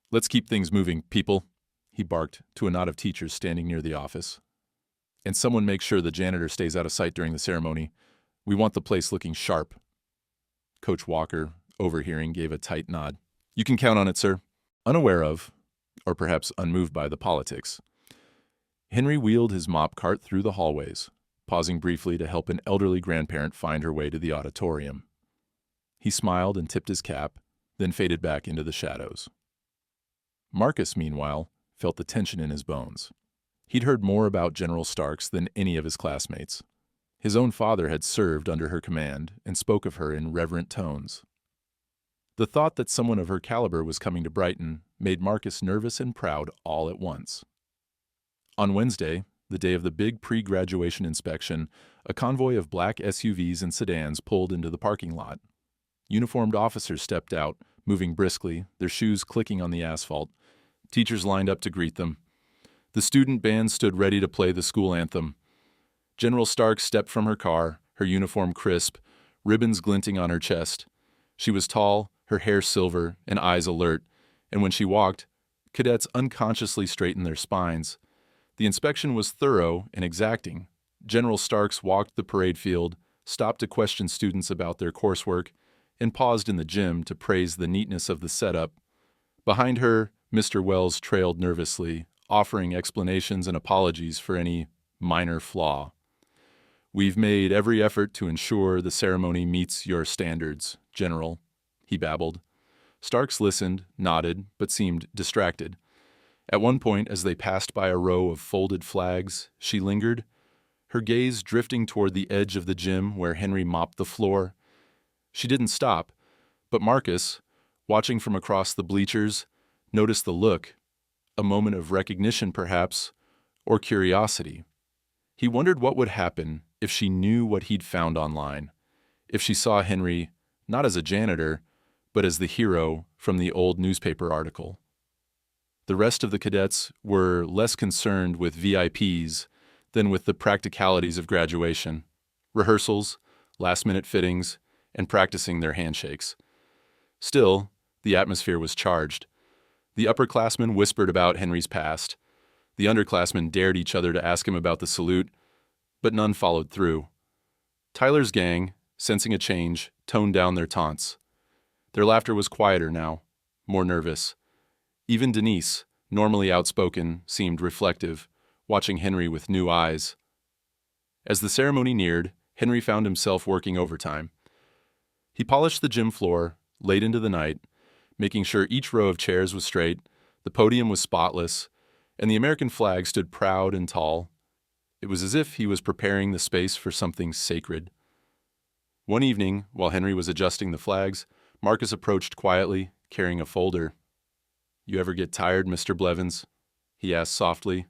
"Let's keep things moving, people," he barked to a knot of teachers standing near the office. "And someone make sure the janitor stays out of sight during the ceremony. We want the place looking sharp." Coach Walker, overhearing, gave a tight nod. "You can count on it, sir." Unaware of, or perhaps unmoved by, the politics, Henry wheeled his mop cart through the hallways, pausing briefly to help an elderly grandparent find her way to the auditorium. He smiled and tipped his cap, then faded back into the shadows. Marcus, meanwhile, felt the tension in his bones. He'd heard more about General Starks than any of his classmates. His own father had served under her command and spoke of her in reverent tones. The thought that someone of her caliber was coming to Brighton made Marcus nervous and proud all at once. On Wednesday, the day of the big pre-graduation inspection, a convoy of black SUVs and sedans pulled into the parking lot. Uniformed officers stepped out, moving briskly, their shoes clicking on the asphalt. Teachers lined up to greet them. The student band stood ready to play the school anthem. General Starks stepped from her car, her uniform crisp, ribbons glinting on her chest. She was tall, her hair silver, and eyes alert, and when she walked, cadets unconsciously straightened their spines. The inspection was thorough and exacting. General Starks walked the parade field, stopped to question students about their coursework, and paused in the gym to praise the neatness of the setup. Behind her, Mr. Wells trailed nervously, offering explanations and apologies for any minor flaw. "We've made every effort to ensure the ceremony meets your standards, General," he babbled. Starks listened, nodded, but seemed distracted. At one point, as they passed by a row of folded flags, she lingered, her gaze drifting toward the edge of the gym where Henry mopped the floor. She didn't stop, but Marcus, watching from across the bleachers, noticed the look, a moment of recognition perhaps, or curiosity. He wondered what would happen if she knew what he'd found online, if she saw Henry not as a janitor, but as the hero from the old newspaper article. The rest of the cadets were less concerned with VIPs than with the practicalities of graduation, rehearsals, last-minute fittings, and practicing their handshakes. Still, the atmosphere was charged. The upperclassmen whispered about Henry's past. The underclassmen dared each other to ask him about the salute, but none followed through. Tyler's gang, sensing a change, toned down their taunts. Their laughter was quieter now, more nervous. Even Denise, normally outspoken, seemed reflective, watching Henry with new eyes. As the ceremony neared, Henry found himself working overtime. He polished the gym floor, late into the night, making sure each row of chairs was straight, the podium was spotless, and the American flag stood proud and tall. It was as if he was preparing the space for something sacred. One evening, while Henry was adjusting the flags, Marcus approached quietly, carrying a folder. "You ever get tired, Mr. Blevins?" he asked softly.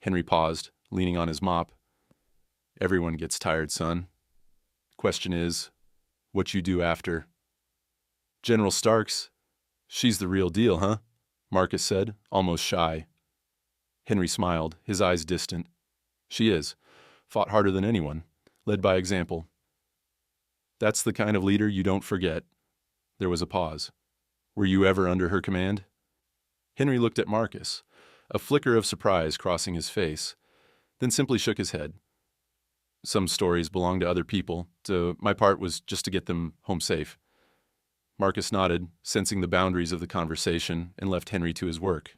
Henry paused, leaning on his mop. Everyone gets tired, son. Question is, what you do after. General Starks, she's the real deal, huh? Marcus said, almost shy. Henry smiled, his eyes distant. She is. Fought harder than anyone. Led by example. That's the kind of leader you don't forget. There was a pause. Were you ever under her command? Henry looked at Marcus, a flicker of surprise crossing his face, then simply shook his head. Some stories belong to other people, so my part was just to get them home safe. Marcus nodded, sensing the boundaries of the conversation, and left Henry to his work.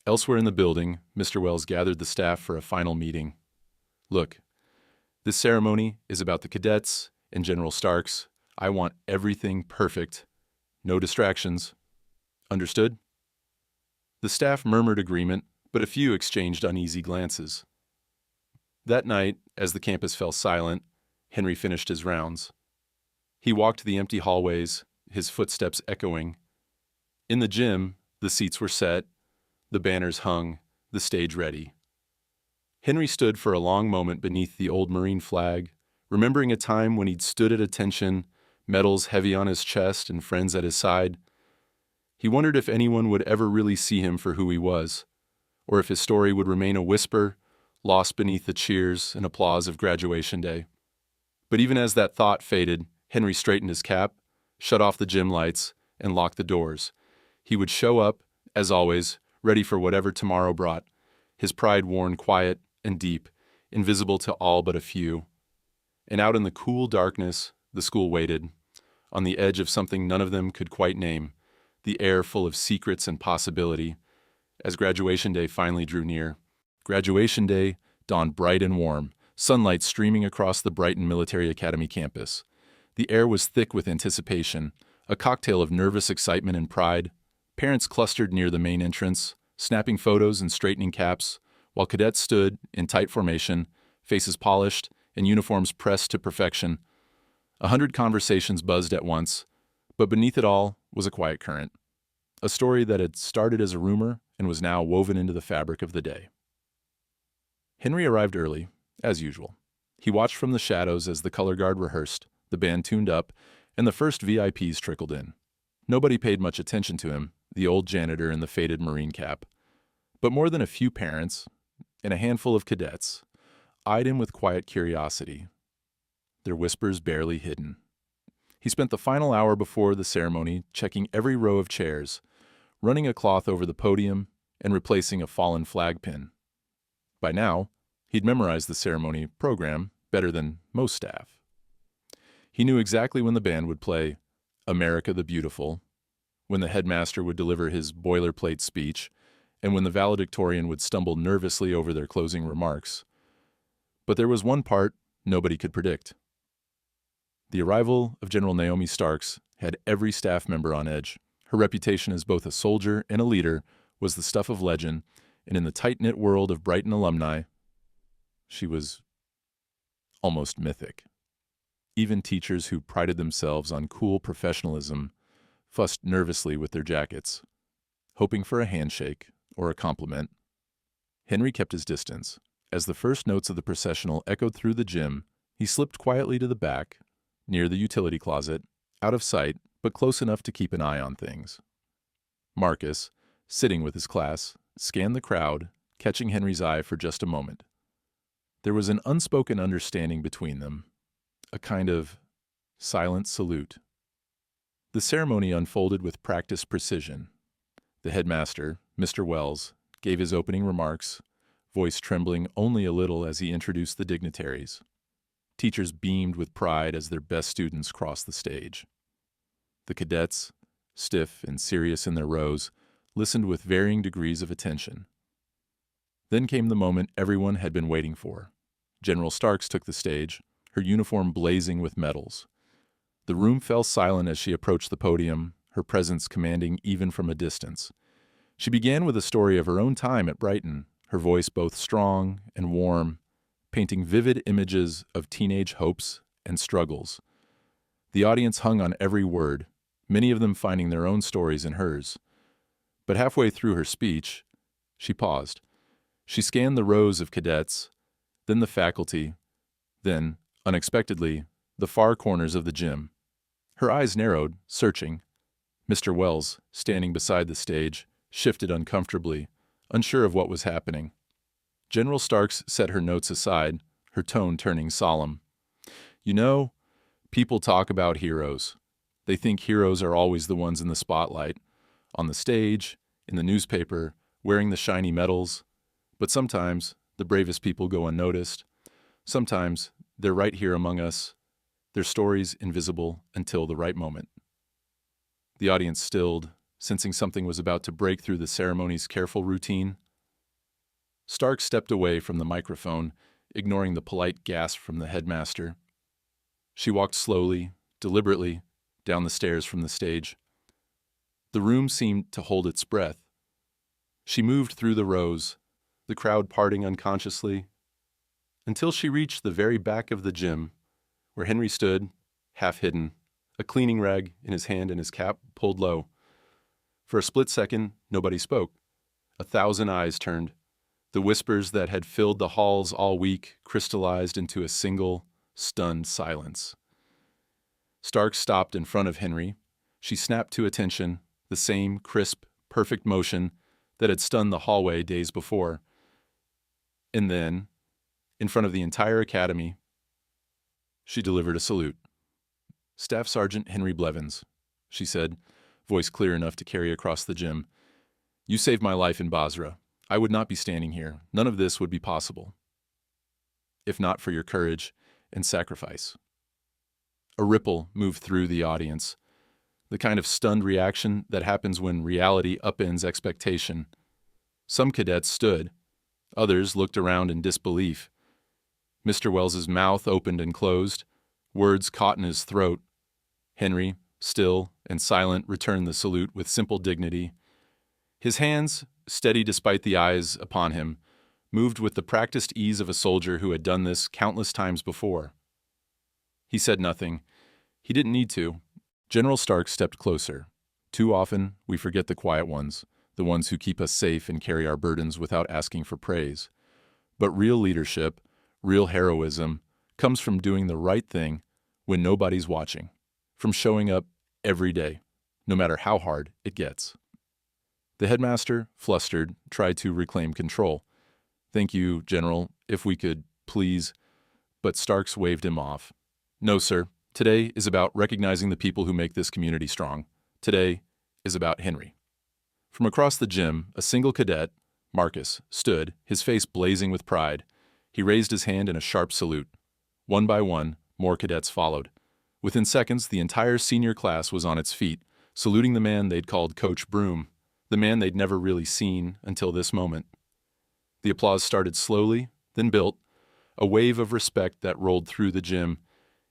Elsewhere in the building, Mr. Wells gathered the staff for a final meeting. Look, this ceremony is about the cadets and General Starks. I want everything perfect. No distractions. Understood? The staff murmured agreement, but a few exchanged uneasy glances. That night, as the campus fell silent, Henry finished his rounds. He walked the empty hallways, his footsteps echoing. In the gym, the seats were set, the banners hung, the stage ready. Henry stood for a long moment beneath the old Marine flag, remembering a time when he'd stood at attention, medals heavy on his chest and friends at his side. He wondered if anyone would ever really see him for who he was, or if his story would remain a whisper, lost beneath the cheers and applause of graduation day. But even as that thought faded, Henry straightened his cap, shut off the gym lights, and locked the doors. He would show up, as always, ready for whatever tomorrow brought, his pride worn quiet and deep, invisible to all but a few. And out in the cool darkness, the school waited, on the edge of something none of them could quite name, the air full of secrets and possibility, as graduation day finally drew near. Graduation day dawned bright and warm, sunlight streaming across the Brighton Military Academy campus. The air was thick with anticipation, a cocktail of nervous excitement and pride. Parents clustered near the main entrance, snapping photos and straightening caps, while cadets stood in tight formation, faces polished and uniforms pressed to perfection. 100 conversations buzzed at once, but beneath it all was a quiet current, a story that had started as a rumor and was now woven into the fabric of the day. Henry arrived early, as usual. He watched from the shadows as the color guard rehearsed, the band tuned up, and the first VIPs trickled in. Nobody paid much attention to him, the old janitor in the faded Marine cap. But more than a few parents, and a handful of cadets, eyed him with quiet curiosity, their whispers barely hidden. He spent the final hour before the ceremony checking every row of chairs, running a cloth over the podium, and replacing a fallen flag pin. By now, he'd memorized the ceremony program better than most staff. He knew exactly when the band would play America the Beautiful, when the headmaster would deliver his boilerplate speech, and when the valedictorian would stumble nervously over their closing remarks. But there was one part nobody could predict. The arrival of General Naomi Starks had every staff member on edge. Her reputation as both a soldier and a leader was the stuff of legend, and in the tight-knit world of Brighton alumni, she was almost mythic. Even teachers who prided themselves on cool professionalism fussed nervously with their jackets, hoping for a handshake or a compliment. Henry kept his distance. As the first notes of the processional echoed through the gym, he slipped quietly to the back, near the utility closet, out of sight, but close enough to keep an eye on things. Marcus, sitting with his class, scanned the crowd, catching Henry's eye for just a moment. There was an unspoken understanding between them, a kind of silent salute. The ceremony unfolded with practiced precision. The headmaster, Mr. Wells, gave his opening remarks, voice trembling only a little as he introduced the dignitaries. Teachers beamed with pride as their best students crossed the stage. The cadets, stiff and serious in their rows, listened with varying degrees of attention. Then came the moment everyone had been waiting for. General Starks took the stage, her uniform blazing with medals. The room fell silent as she approached the podium, her presence commanding even from a distance. She began with a story of her own time at Brighton, her voice both strong and warm, painting vivid images of teenage hopes and struggles. The audience hung on every word, many of them finding their own stories in hers. But halfway through her speech, she paused. She scanned the rows of cadets, then the faculty, Then, unexpectedly, the far corners of the gym. Her eyes narrowed, searching. Mr. Wells, standing beside the stage, shifted uncomfortably, unsure of what was happening. General Starks set her notes aside, her tone turning solemn. You know, people talk about heroes. They think heroes are always the ones in the spotlight, on the stage, in the newspaper, wearing the shiny medals. But sometimes the bravest people go unnoticed. Sometimes they're right here among us, their stories invisible until the right moment. The audience stilled, sensing something was about to break through the ceremony's careful routine. Stark stepped away from the microphone, ignoring the polite gasp from the headmaster. She walked slowly, deliberately, down the stairs from the stage. The room seemed to hold its breath. She moved through the rows, the crowd parting unconsciously, until she reached the very back of the gym, where Henry stood, half hidden, a cleaning rag in his hand and his cap pulled low. For a split second, nobody spoke. 1,000 eyes turned. The whispers that had filled the halls all week crystallized into a single, stunned silence. Stark stopped in front of Henry. She snapped to attention, the same crisp, perfect motion that had stunned the hallway days before. And then, in front of the entire academy, she delivered a salute. Staff Sergeant Henry Blevins, she said, voice clear enough to carry across the gym. You saved my life in Basra. I would not be standing here. None of this would be possible, if not for your courage and sacrifice. A ripple moved through the audience, the kind of stunned reaction that happens when reality upends expectation. Some cadets stood. Others looked around in disbelief. Mr. Wells's mouth opened and closed. Words caught in his throat. Henry, still and silent, returned the salute with simple dignity. His hands, steady despite the eyes upon him, moved with the practiced ease of a soldier who had done this countless times before. He said nothing. He didn't need to. General Stark stepped closer. Too often, we forget the quiet ones, the ones who keep us safe and carry our burdens without asking for praise. But real leadership, real heroism, comes from doing the right thing when nobody's watching, from showing up every day, no matter how hard it gets. The headmaster, flustered, tried to reclaim control. Thank you, General, if we could, please. But Starks waved him off. No, sir. Today is about recognizing the people who make this community strong. Today is about Henry. From across the gym, a single cadet, Marcus, stood, his face blazing with pride. He raised his hand in a sharp salute. One by one, more cadets followed. Within seconds, the entire senior class was on its feet, saluting the man they'd called Coach Broom, the man they'd never really seen until this moment. The applause started slowly, then built, a wave of respect that rolled through the gym.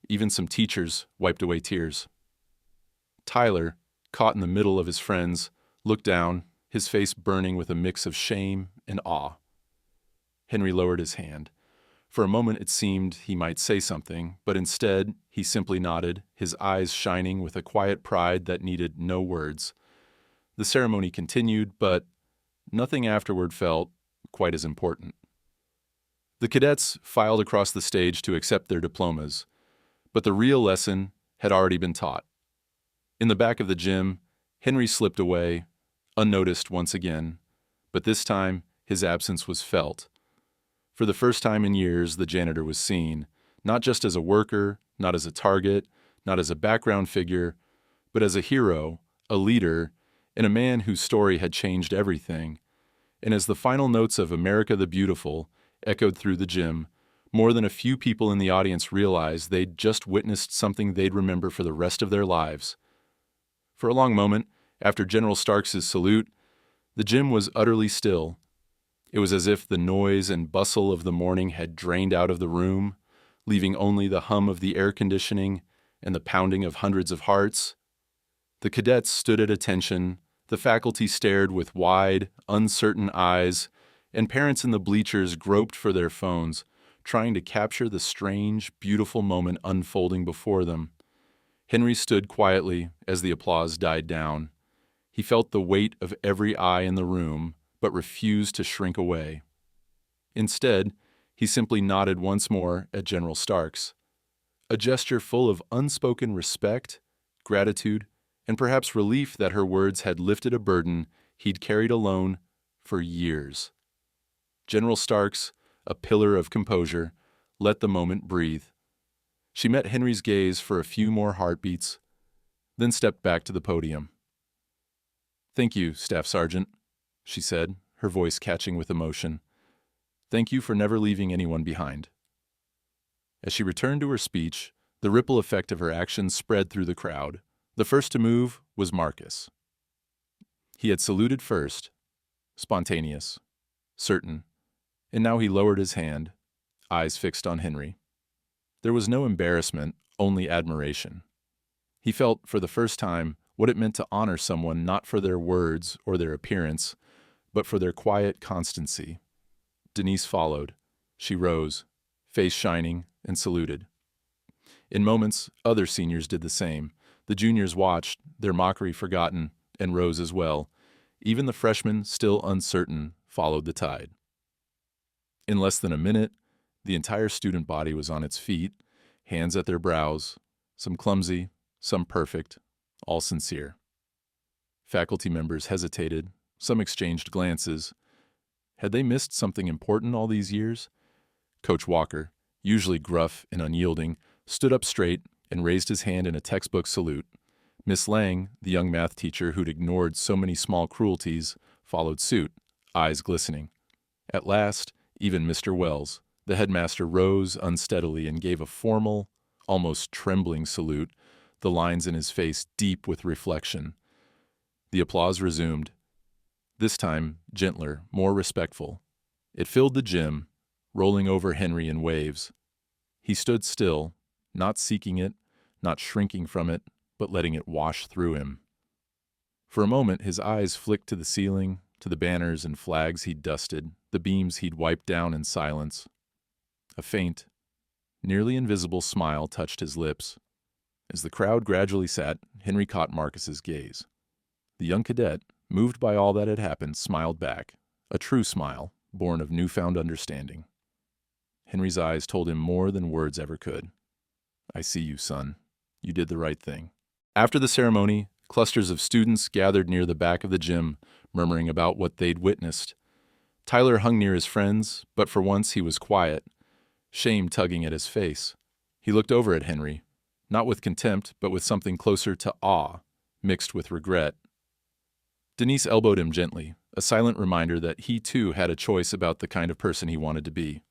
Even some teachers wiped away tears. Tyler, caught in the middle of his friends, looked down, his face burning with a mix of shame and awe. Henry lowered his hand. For a moment it seemed he might say something, but instead he simply nodded, his eyes shining with a quiet pride that needed no words. The ceremony continued, but nothing afterward felt quite as important. The cadets filed across the stage to accept their diplomas, but the real lesson had already been taught. In the back of the gym, Henry slipped away, unnoticed once again, but this time his absence was felt. For the first time in years, the janitor was seen, not just as a worker, not as a target, not as a background figure, but as a hero, a leader, and a man whose story had changed everything. And as the final notes of America the Beautiful echoed through the gym, more than a few people in the audience realized they'd just witnessed something they'd remember for the rest of their lives. For a long moment, after General Starks' salute, the gym was utterly still. It was as if the noise and bustle of the morning had drained out of the room, leaving only the hum of the air conditioning and the pounding of hundreds of hearts. The cadets stood at attention, the faculty stared with wide, uncertain eyes, and parents in the bleachers groped for their phones, trying to capture the strange, beautiful moment unfolding before them. Henry stood quietly as the applause died down. He felt the weight of every eye in the room, but refused to shrink away. Instead, He simply nodded once more at General Starks, a gesture full of unspoken respect, gratitude, and perhaps relief that her words had lifted a burden he'd carried alone for years. General Starks, a pillar of composure, let the moment breathe. She met Henry's gaze for a few more heartbeats, then stepped back to the podium. "Thank you, Staff Sergeant," she said, her voice catching with emotion. "Thank you for never leaving anyone behind." As she returned to her speech, the ripple effect of her actions spread through the crowd. The first to move was Marcus. He had saluted first, spontaneous, certain, and now he lowered his hand, eyes fixed on Henry. There was no embarrassment, only admiration. He felt, for the first time, what it meant to honor someone not for their words or their appearance, but for their quiet constancy. Denise followed. She rose, face shining, and saluted. In moments, other seniors did the same. The juniors watched, their mockery forgotten, and rose as well. Even the freshmen, still uncertain, followed the tide. In less than a minute, the entire student body was on its feet, hands at their brows, some clumsy, some perfect, all sincere. Faculty members hesitated, some exchanged glances. Had they missed something important all these years? Coach Walker, usually gruff and unyielding, stood up straight and raised his hand in a textbook salute. Miss Lang, the young math teacher who'd ignored so many small cruelties, followed suit, eyes glistening. At last, even Mr. Wells, the headmaster, rose unsteadily and gave a formal, almost trembling salute, the lines in his face deep with reflection. The applause resumed, this time gentler, more respectful. It filled the gym, rolling over Henry in waves. He stood still, not seeking it, not shrinking from it, but letting it wash through him. For a moment, his eyes flicked to the ceiling, to the banners and flags he'd dusted, the beams he'd wiped down in silence. A faint, nearly invisible smile touched his lips. As the crowd gradually sat, Henry caught Marcus's gaze. The young cadet, moved by all that had happened, smiled back, a true smile, born of newfound understanding. Henry's eyes told him more than words ever could. "I see you, son. You did the right thing." After the ceremony, clusters of students gathered near the back of the gym, murmuring about what they'd witnessed. Tyler hung near his friends, but for once he was quiet, shame tugging at his face. He looked over at Henry, not with contempt, but with something closer to awe, mixed with regret. Denise elbowed him gently, a silent reminder that he too had a choice about the kind of person he wanted to be.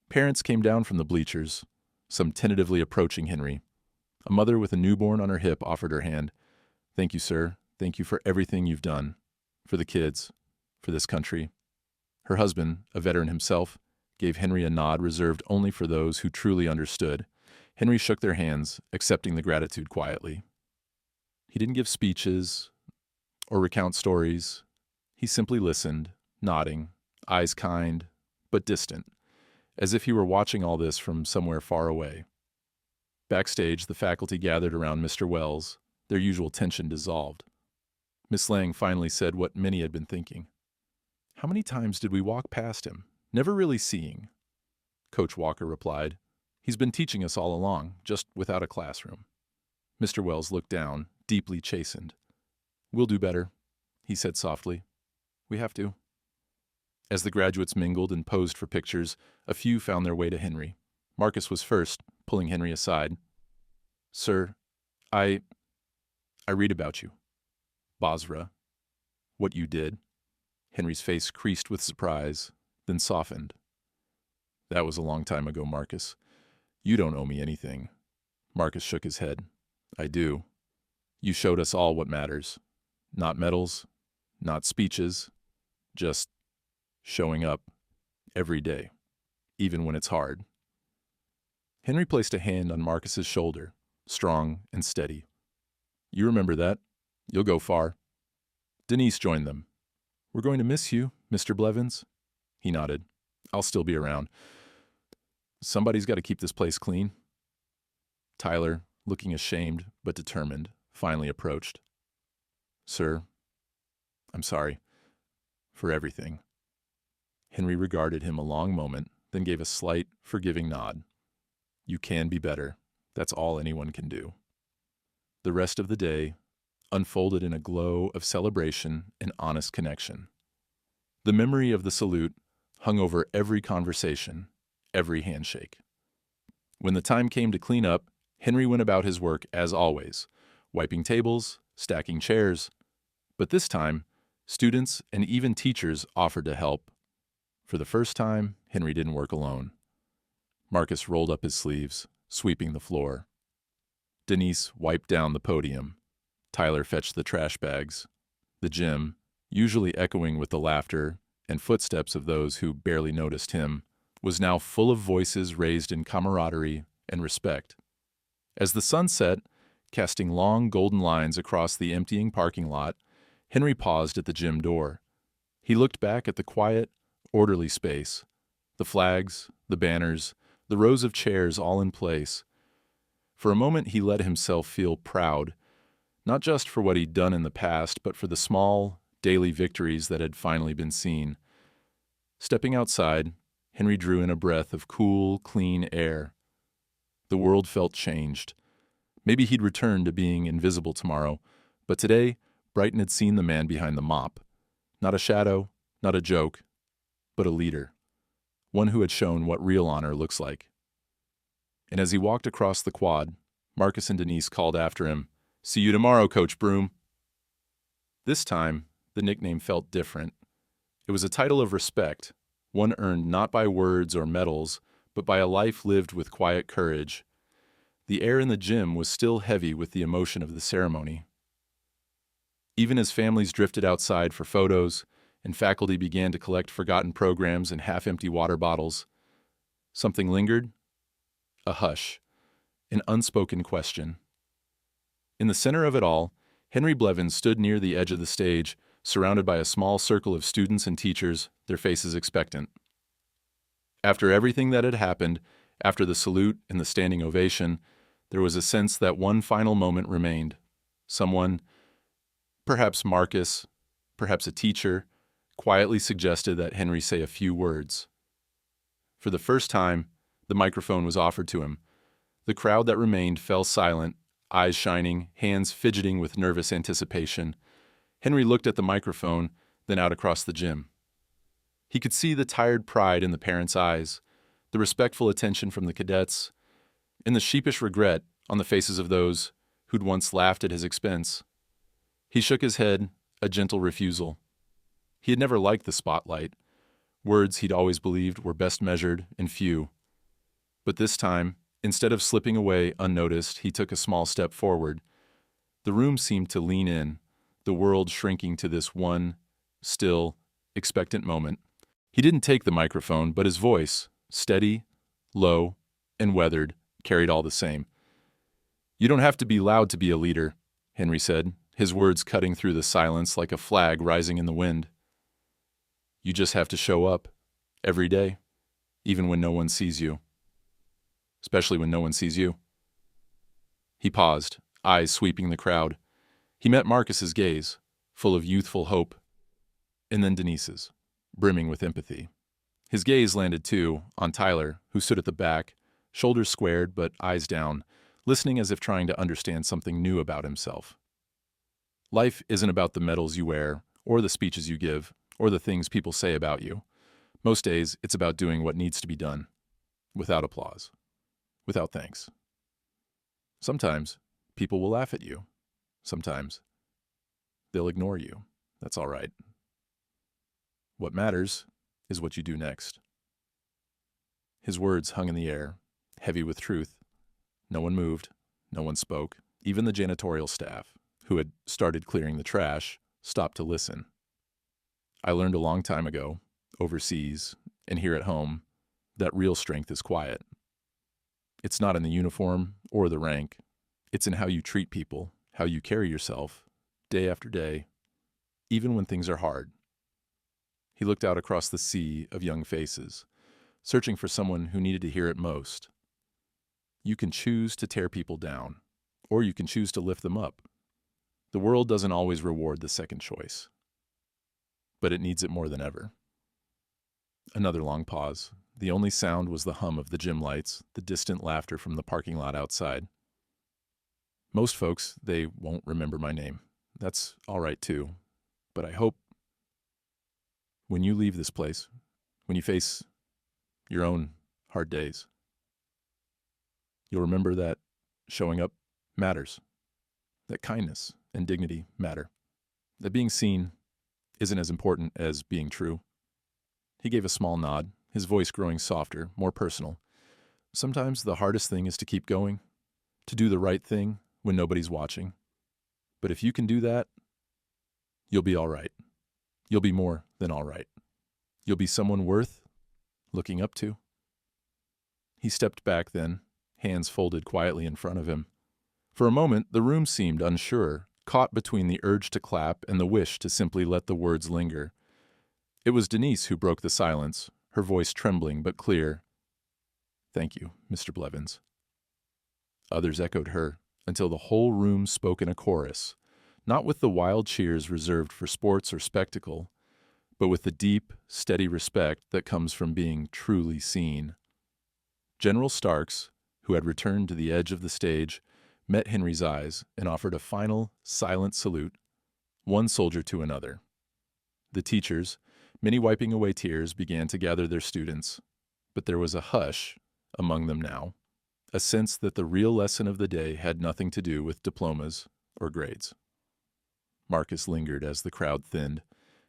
Parents came down from the bleachers, some tentatively approaching Henry. A mother with a newborn on her hip offered her hand. "Thank you, sir. Thank you for everything you've done. For the kids. For this country." Her husband, a veteran himself, gave Henry a nod reserved only for those who truly understood. Henry shook their hands, accepting the gratitude quietly. He didn't give speeches or recount stories. He simply listened, nodding, eyes kind, but distant, as if he were watching all this from somewhere far away. Backstage, the faculty gathered around Mr. Wells, their usual tension dissolved. Miss Lang finally said what many had been thinking. "How many times did we walk past him, never really seeing?" Coach Walker replied, "He's been teaching us all along, just without a classroom." Mr. Wells looked down, deeply chastened. "We'll do better," he said softly. "We have to." As the graduates mingled and posed for pictures, a few found their way to Henry. Marcus was first, pulling Henry aside. "Sir, I read about you. Basra. What you did." Henry's face creased with surprise, then softened. "That was a long time ago, Marcus. You don't owe me anything." Marcus shook his head. "I do. You showed us all what matters. Not medals, not speeches, just showing up every day, even when it's hard." Henry placed a hand on Marcus's shoulder, strong and steady. "You remember that. You'll go far." Denise joined them. "We're going to miss you, Mr. Blevins." He nodded. "I'll still be around. Somebody's got to keep this place clean." Tyler, looking ashamed but determined, finally approached. "Sir, I'm sorry. For everything." Henry regarded him a long moment, then gave a slight, forgiving nod. You can be better. That's all anyone can do. The rest of the day unfolded in a glow of celebration and honest connection. The memory of the salute hung over every conversation, every handshake. When the time came to clean up, Henry went about his work as always, wiping tables, stacking chairs. But this time, students and even teachers offered to help. For the first time, Henry didn't work alone. Marcus rolled up his sleeves, sweeping the floor. Denise wiped down the podium. Tyler fetched the trash bags. The gym, usually echoing with the laughter and footsteps of those who barely noticed him, was now full of voices raised in camaraderie and respect. As the sun set, casting long golden lines across the emptying parking lot, Henry paused at the gym door. He looked back at the quiet, orderly space, the flags, the banners, the rows of chairs all in place. For a moment he let himself feel proud, not just for what he'd done in the past, but for the small, daily victories that had finally been seen. Stepping outside, Henry drew in a breath of cool, clean air. The world felt changed. Maybe he'd return to being invisible tomorrow, but today, Brighton had seen the man behind the mop. Not a shadow, not a joke, but a leader. One who had shown what real honor looks like. And as he walked across the quad, Marcus and Denise called after him, "See you tomorrow, Coach Broom." This time, the nickname felt different. It was a title of respect, one earned not by words or medals, but by a life lived with quiet courage. The air in the gym was still heavy with the emotion of the ceremony. Even as families drifted outside for photos and faculty began to collect forgotten programs and half-empty water bottles, something lingered. A hush, an unspoken question. In the center of it all, Henry Blevins stood near the edge of the stage, surrounded by a small circle of students and teachers, their faces expectant. After everything that had happened, after the salute and the standing ovation, there was a sense that one final moment remained. Someone, perhaps Marcus, perhaps a teacher, quietly suggested that Henry say a few words. For the first time, the microphone was offered to him. The crowd that remained fell silent, eyes shining, hands fidgeting with nervous anticipation. Henry looked at the microphone, then out across the gym. He could see the tired pride in the parents' eyes, the respectful attention from the cadets, and the sheepish regret on the faces of those who'd once laughed at his expense. He shook his head, a gentle refusal. He had never liked the spotlight. Words he'd always believed were best measured and few. But this time, instead of slipping away unnoticed, he took a small step forward. The room seemed to lean in, the world shrinking to this one, still, expectant moment. He didn't take the microphone, but his voice, steady, low, and weathered, carried all the same. "You don't have to be loud to be a leader," Henry said, his words cutting through the silence like a flag rising in the wind. "You just have to show up, every day, even when no one sees you. Especially when no one sees you." He paused, eyes sweeping the crowd. He met Marcus's gaze, full of youthful hope, and then Denise's, brimming with empathy. His gaze landed, too, on Tyler, who stood at the back, shoulders squared but eyes down, listening as if trying to understand something new about himself. Life isn't about the medals you wear, or the speeches you give, or the things people say about you. Most days, it's about doing what needs to be done, without applause, without thanks. Sometimes, people will laugh at you. Sometimes, they'll ignore you. That's all right. What matters is what you do next. His words hung in the air, heavy with truth. No one moved. No one spoke. Even the janitorial staff, who had started clearing the trash, stopped to listen. I learned a long time ago, overseas and here at home, that real strength is quiet. It's not in the uniform or the rank. It's in how you treat people, how you carry yourself, day after day, even when things are hard. He looked out across the sea of young faces, searching for someone who needed to hear it most. You can choose to tear people down, or you can choose to lift them up. The world doesn't always reward the second choice, but it needs it more than ever. Another long pause. The only sound was the hum of the gym lights, the distant laughter from the parking lot outside. Most folks, they won't remember my name. That's all right too. But I hope when you leave this place, when you face your own hard days, you'll remember that showing up matters, that kindness and dignity matter, that being seen isn't as important as being true. He gave a small nod, his voice growing softer, more personal. Sometimes the hardest thing is to keep going, to do the right thing when nobody's watching. But if you can do that, you'll be all right. You'll be more than all right. You'll be someone worth looking up to. He stepped back then, hands folded quietly in front of him. For a moment, the room seemed unsure, caught between the urge to clap and the wish to simply let the words linger. It was Denise who broke the silence, her voice trembling but clear. "Thank you, Mr. Blevins." Others echoed her, until the whole room spoke in a chorus, not with the wild cheers reserved for sports or spectacle, but with the deep, steady respect that comes from being truly seen. General Starks, who had returned to the edge of the stage, met Henry's eyes and offered a final, silent salute, one soldier to another. The teachers, many wiping away tears, began to gather their students, but there was a hush among them now, a sense that the real lesson of the day had nothing to do with diplomas or grades. Marcus lingered as the crowd thinned.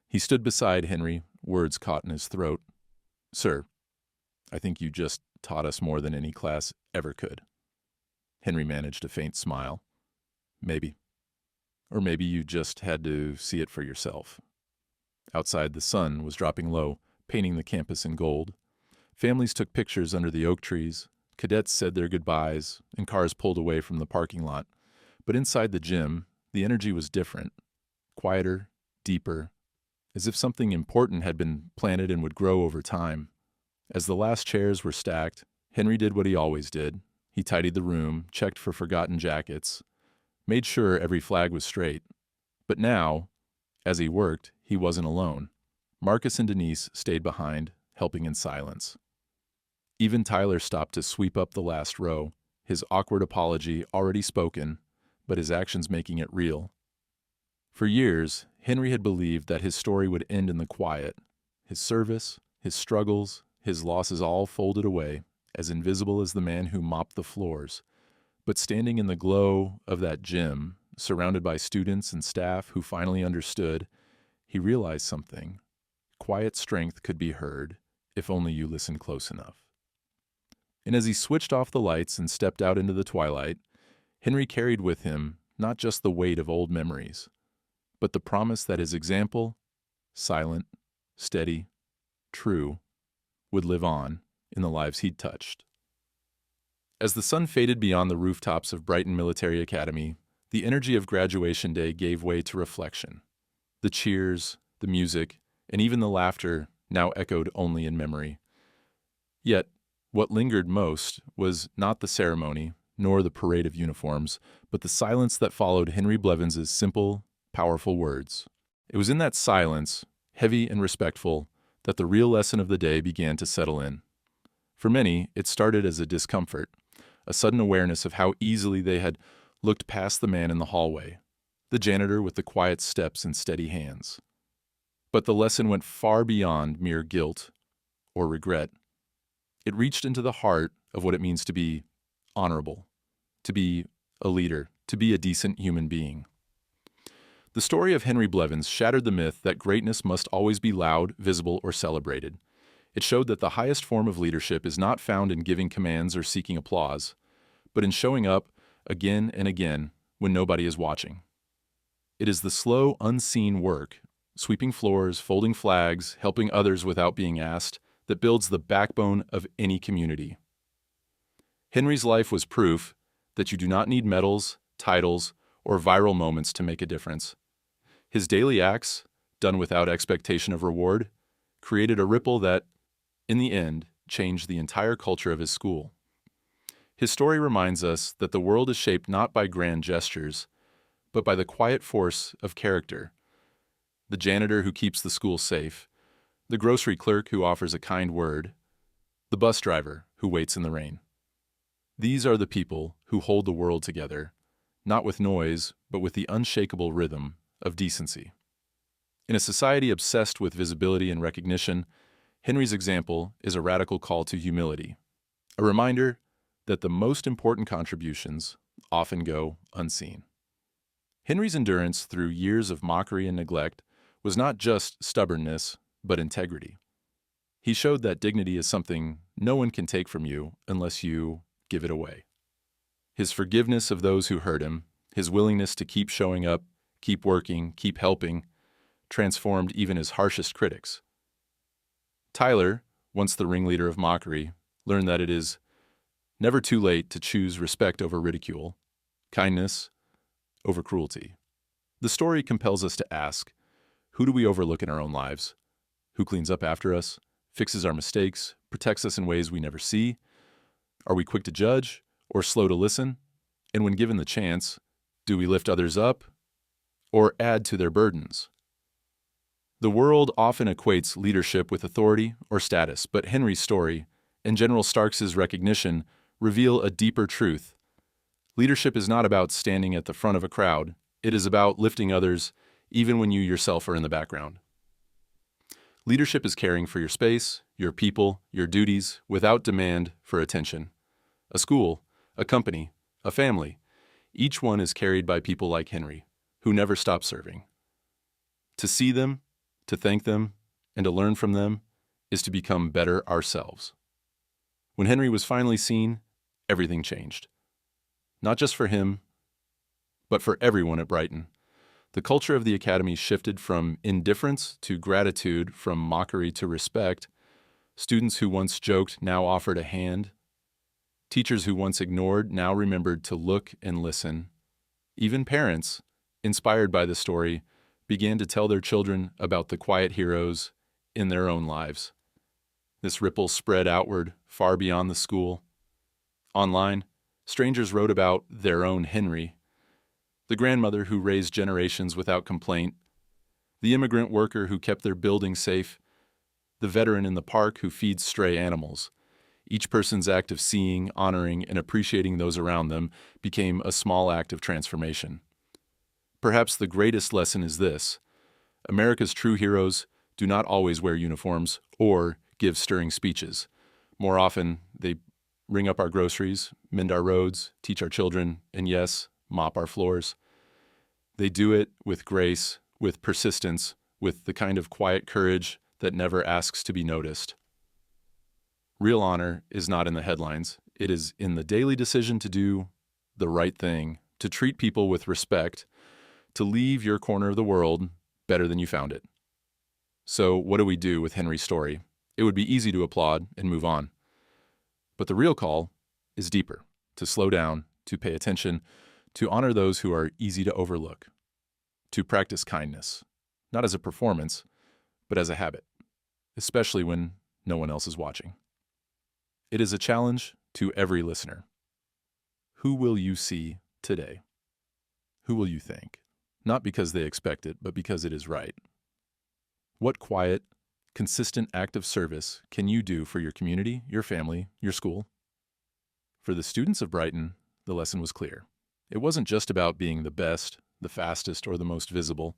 He stood beside Henry, words caught in his throat. "Sir, I think you just taught us more than any class ever could." Henry managed a faint smile. "Maybe. Or maybe you just had to see it for yourself." Outside, the sun was dropping low, painting the campus in gold. Families took pictures under the oak trees. Cadets said their goodbyes, and cars pulled away from the parking lot. But inside the gym, the energy was different, quieter, deeper, as if something important had been planted and would grow over time. As the last chairs were stacked, Henry did what he always did. He tidied the room, checked for forgotten jackets, made sure every flag was straight. But now, as he worked, he wasn't alone. Marcus and Denise stayed behind, helping in silence. Even Tyler stopped to sweep up the last row, his awkward apology already spoken, but his actions making it real. For years, Henry had believed that his story would end in the quiet, his service, his struggles, his losses all folded away, as invisible as the man who mopped the floors. But standing in the glow of that gym, surrounded by students and staff who finally understood, he realized something. Quiet strength could be heard, if only you listened close enough. And as he switched off the lights and stepped out into the twilight, Henry carried with him not just the weight of old memories, but the promise that his example, silent, steady, true, would live on in the lives he'd touched. As the sun faded beyond the rooftops of Brighton Military Academy, the energy of graduation day gave way to reflection. The cheers, the music, and even the laughter now echoed only in memory. Yet, what lingered most was not the ceremony, nor the parade of uniforms, but the silence that followed Henry Blevins's simple, powerful words. It was in that silence, heavy and respectful, that the real lesson of the day began to settle in. For many, it started as a discomfort, a sudden awareness of how easily they had looked past the man in the hallway, the janitor with the quiet steps and steady hands. But the lesson went far beyond mere guilt or regret. It reached into the heart of what it means to be honorable, to be a leader, to be a decent human being. The story of Henry Blevins shattered the myth that greatness must always be loud, visible, or celebrated. It showed that the highest form of leadership is not found in giving commands or seeking applause, but in showing up again and again when nobody is watching. It is the slow, unseen work, sweeping floors, folding flags, helping others without being asked, that builds the backbone of any community. Henry's life was proof that you do not need medals, titles, or viral moments to make a difference. His daily acts, done without expectation of reward, created a ripple that, in the end, changed the entire culture of his school. His story reminds us that the world is shaped not by grand gestures, but by the quiet force of character. The janitor who keeps the school safe, the grocery clerk who offers a kind word, the bus driver who waits in the rain. These are the people who hold the world together, not with noise, but with the unshakable rhythm of decency. In a society obsessed with visibility and recognition, Henry's example is a radical call to humility, a reminder that the most important contributions often go unseen. Henry's endurance through years of mockery and neglect was not just stubbornness, but integrity. He showed that dignity is something no one can take from you unless you give it away. His forgiveness of those who hurt him, his willingness to keep showing up, keep working, keep helping, transformed even his harshest critics. Tyler, once the ringleader of mockery, learned that it is never too late to choose respect over ridicule, kindness over cruelty. The story compels us to ask, who do we overlook in our own lives? Who cleans up after us, fixes our mistakes, protects us in ways we never see? Are we quick to judge or slow to listen? And when given the chance, do we lift others up or add to their burdens? The world often equates leadership with authority or status, but Henry's story and General Starks's recognition reveal a deeper truth. Leadership is not about standing at the front of a crowd. It is about lifting others even when you yourself are in the background. Leadership is caring for your space, your people, your duties without demand for attention. A school, a company, a family, each one is carried by people like Henry, who never stop serving. To see them, to thank them, and to learn from them is to become better ourselves. When Henry was finally seen, everything changed. Not just for him, but for everyone at Brighton. The culture of the academy shifted from indifference to gratitude, from mockery to respect. Students who once joked now offered a hand. Teachers who once ignored now remembered to look and listen. Even parents, inspired by the story, began to tell their children about the quiet heroes in their own lives. This ripple spread outward, far beyond the school. Online, strangers wrote about their own Henry, the grandmother who raised generations without complaint, the immigrant worker who kept their building safe, the veteran in the park who feeds stray animals. Each person's act of seeing, honoring, and appreciating those around them became a small act of transformation. Perhaps the greatest lesson is this: America's true heroes do not always wear uniforms or give stirring speeches. More often, they ring up our groceries, mend our roads, teach our children, and yes, mop our floors. They do it with grace, with persistence, with the kind of quiet courage that never asks to be noticed. Real honor is not in the headlines. It is in the daily decision to do the right thing, to treat people with respect, to leave your corner of the world better than you found it. So what do we do with Henry's story? It would be easy to applaud and move on. But the real call is deeper, to slow down, to pay attention, to honor those who are easy to overlook, to practice kindness, not as a performance, but as a habit, especially when no one else is watching. It is a challenge to every listener. Who will you see today? Who will you thank? Not because they expect it, but because it is right. What quiet, consistent act of service can you do for your community, your family, your school? For the students of Brighton, the lesson was clear. It wasn't just about being the best, the fastest, or the most visible.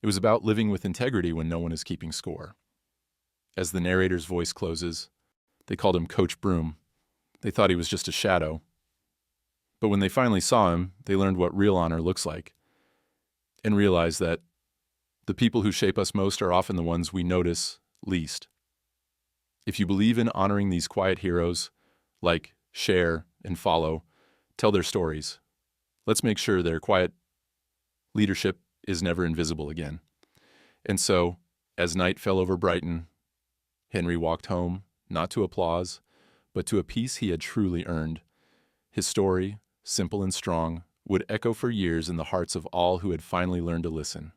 It was about living with integrity when no one is keeping score. As the narrator's voice closes, they called him Coach Broom. They thought he was just a shadow. But when they finally saw him, they learned what real honor looks like, and realized that the people who shape us most are often the ones we notice least. If you believe in honoring these quiet heroes, like, share, and follow, tell their stories. Let's make sure their quiet leadership is never invisible again. And so, as night fell over Brighton, Henry walked home, not to applause, but to a peace he had truly earned. His story, simple and strong, would echo for years in the hearts of all who had finally learned to listen.